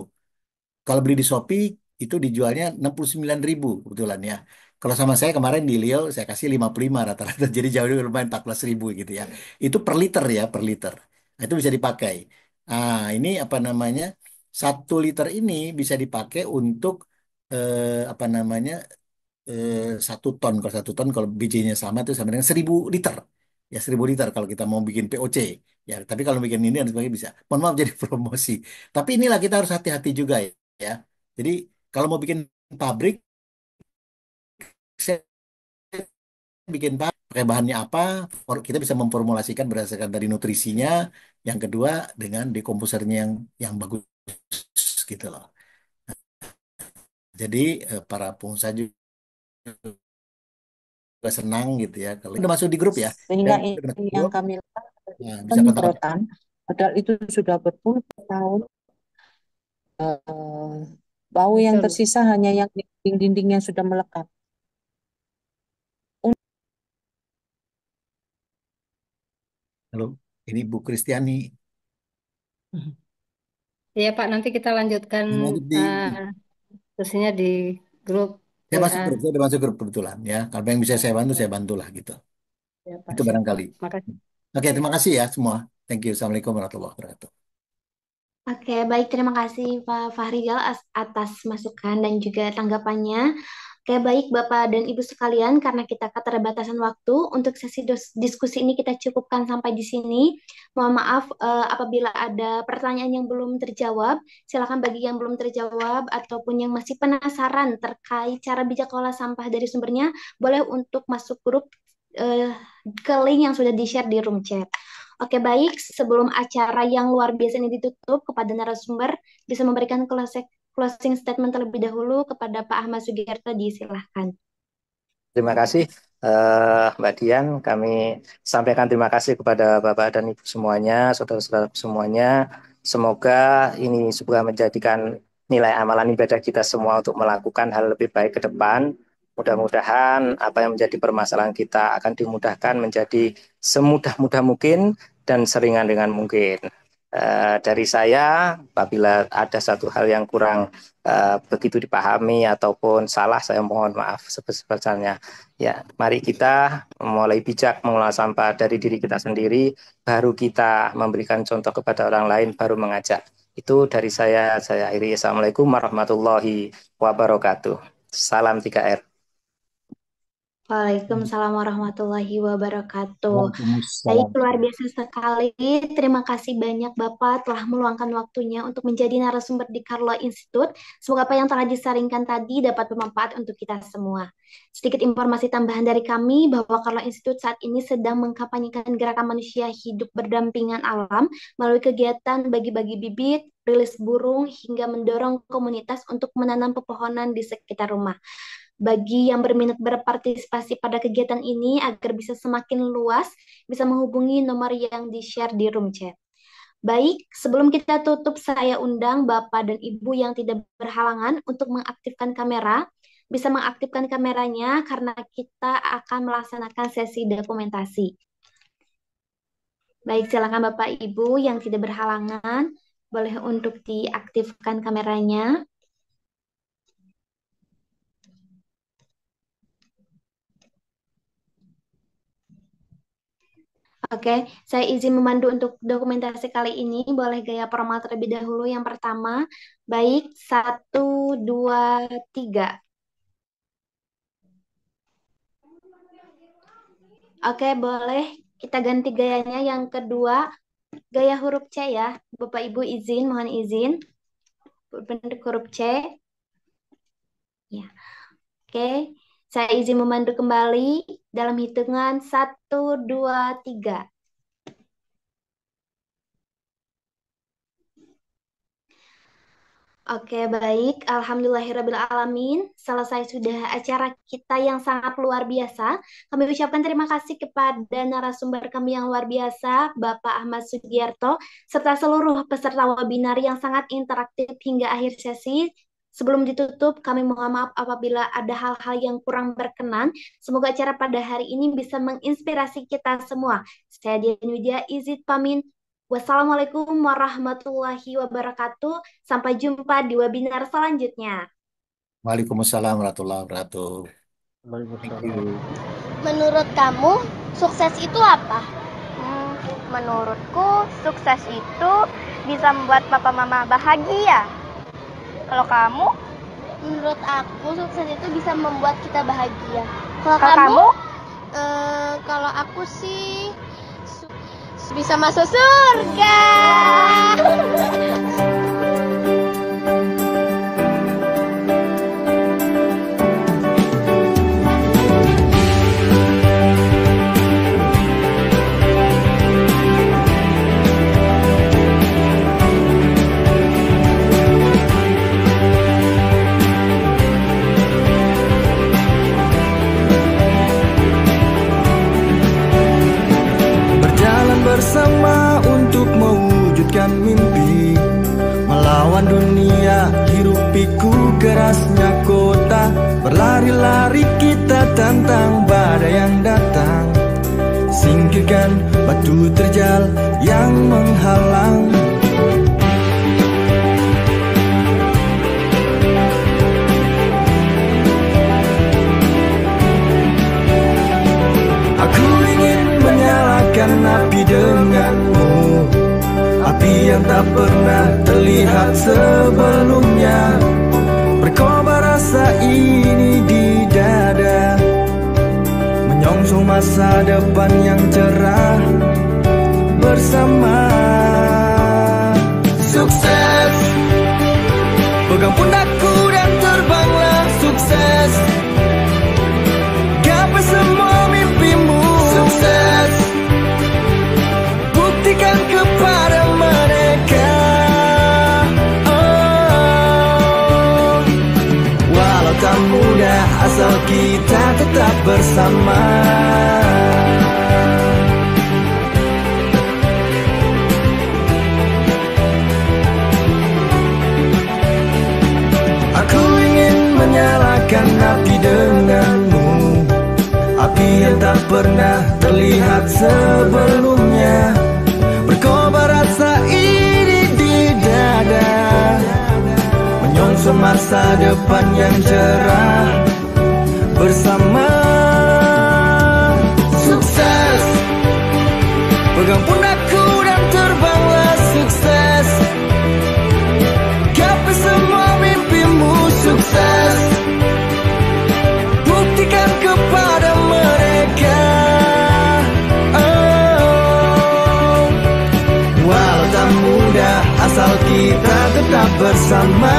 Kalau beli di Shopee itu dijualnya 69.000 kebetulan ya. Kalau sama saya kemarin di Leo saya kasih 55 rata-rata. Jadi jauh lumayan 14.000 gitu ya. Itu per liter ya, per liter. Nah, itu bisa dipakai. Nah, ini apa namanya? 1 liter ini bisa dipakai untuk apa namanya? 1 ton. Kalau 1 ton kalau bijinya sama itu sama dengan 1.000 liter. Ya 1.000 liter kalau kita mau bikin POC. Ya, tapi kalau bikin ini dan sebagainya bisa. Mohon maaf jadi promosi. Tapi inilah kita harus hati-hati juga ya. Jadi kalau mau bikin pabrik, saya bikin pabrik, pakai bahannya apa, kita bisa memformulasikan berdasarkan dari nutrisinya. Yang kedua dengan dekomposernya yang bagus gitu loh. Jadi para pengusaha juga senang gitu ya. Kalau udah masuk di grup ya, Sehingga udah masuk di ini yang grup, kami lakukan nah, bisa kontak-kontak. penyemprotan, padahal itu sudah berpuluh-puluh tahun. eh, Bau yang Betul. tersisa hanya yang dinding-dinding yang sudah melekat. Halo, ini Bu Kristiani. Iya Pak, nanti kita lanjutkan Lanjut eh, diskusinya di grup saya masuk WA. grup, saya udah masuk grup kebetulan ya. Kalau yang bisa saya bantu lah gitu. Ya Pak, Itu siap Pak. barangkali. Makasih. Oke, terima kasih ya semua. Thank you. Assalamualaikum warahmatullahi wabarakatuh. Oke, baik. Terima kasih Pak Fahrizal atas masukan dan juga tanggapannya. Oke, baik Bapak dan Ibu sekalian, karena kita keterbatasan waktu, untuk sesi diskusi ini kita cukupkan sampai di sini. Mohon maaf apabila ada pertanyaan yang belum terjawab. Silakan bagi yang belum terjawab ataupun yang masih penasaran terkait cara bijak olah sampah dari sumbernya, boleh untuk masuk grup eh, ke link yang sudah di-share di room chat. Oke, baik. Sebelum acara yang luar biasa ini ditutup, kepada narasumber bisa memberikan closing statement terlebih dahulu kepada Pak Ahmad Sugiarto, disilahkan. Terima kasih Mbak Dian. Kami sampaikan terima kasih kepada Bapak dan Ibu semuanya, saudara-saudara semuanya. Semoga ini juga menjadikan nilai amalan ibadah kita semua untuk melakukan hal lebih baik ke depan. Mudah-mudahan apa yang menjadi permasalahan kita akan dimudahkan menjadi semudah-mudah mungkin dan seringan dengan mungkin. Dari saya, apabila ada satu hal yang kurang begitu dipahami ataupun salah, saya mohon maaf sebesar-besarnya. Ya, mari kita mulai bijak mengelola sampah dari diri kita sendiri, baru kita memberikan contoh kepada orang lain, baru mengajak. Itu dari saya akhiri. Assalamualaikum warahmatullahi wabarakatuh. Salam 3R. Waalaikumsalam warahmatullahi wabarakatuh. Baik, Waalaikumsalam. luar biasa sekali. Terima kasih banyak Bapak telah meluangkan waktunya untuk menjadi narasumber di Carlo Institute. Semoga apa yang telah disaringkan tadi dapat bermanfaat untuk kita semua. Sedikit informasi tambahan dari kami bahwa Carlo Institute saat ini sedang mengkampanyekan gerakan manusia hidup berdampingan alam melalui kegiatan bagi-bagi bibit, rilis burung, hingga mendorong komunitas untuk menanam pepohonan di sekitar rumah. Bagi yang berminat berpartisipasi pada kegiatan ini agar bisa semakin luas, bisa menghubungi nomor yang di-share di room chat. Baik, sebelum kita tutup, saya undang Bapak dan Ibu yang tidak berhalangan untuk mengaktifkan kamera. Bisa mengaktifkan kameranya karena kita akan melaksanakan sesi dokumentasi. Baik, silakan Bapak Ibu yang tidak berhalangan, boleh untuk diaktifkan kameranya. Oke, saya izin memandu untuk dokumentasi kali ini. Boleh gaya formal terlebih dahulu. Yang pertama, baik, 1, 2, 3. Oke, boleh kita ganti gayanya. Yang kedua, gaya huruf C ya. Bapak Ibu izin, mohon izin. Bentuk huruf C. Ya. Oke, saya izin memandu kembali dalam hitungan 1, 2, 3. Oke, baik. Alhamdulillahirrabbilalamin. Selesai sudah acara kita yang sangat luar biasa. Kami ucapkan terima kasih kepada narasumber kami yang luar biasa, Bapak Ahmad Sugiarto, serta seluruh peserta webinar yang sangat interaktif hingga akhir sesi. Sebelum ditutup, kami mohon maaf apabila ada hal-hal yang kurang berkenan. Semoga acara pada hari ini bisa menginspirasi kita semua. Saya Dian Widya, izin pamit. Wassalamualaikum warahmatullahi wabarakatuh. Sampai jumpa di webinar selanjutnya. Waalaikumsalam warahmatullahi wabarakatuh. Thank you. Menurut kamu, sukses itu apa? Menurutku, sukses itu bisa membuat papa mama bahagia. Kalau kamu? Menurut aku, sukses itu bisa membuat kita bahagia. Kalau kamu? Kalau aku sih bisa masuk surga. Bersama untuk mewujudkan mimpi, melawan dunia, hirup pikuk kerasnya kota. Berlari-lari kita tantang badai yang datang, singkirkan batu terjal yang menghalang. Aku ingin menyalakan api denganmu, api yang tak pernah terlihat sebelumnya. Berkobar rasa ini di dada, menyongsong masa depan yang cerah bersama. Sukses, pegang pundakku dan terbanglah sukses. Gapai semua mimpimu, sukses. Buktikan kepada mereka, walau tak mudah asal kita tetap bersama. Aku ingin menyalakan api denganmu, api yang tak pernah terlihat sebelumnya. Berkobar rasa ini di dada, menyongsong masa depan yang cerah bersama. Sukses, pegang pundakku dan terbanglah sukses. Gapai semua mimpimu, sukses. Buktikan kepada tak mudah asal kita tetap bersama.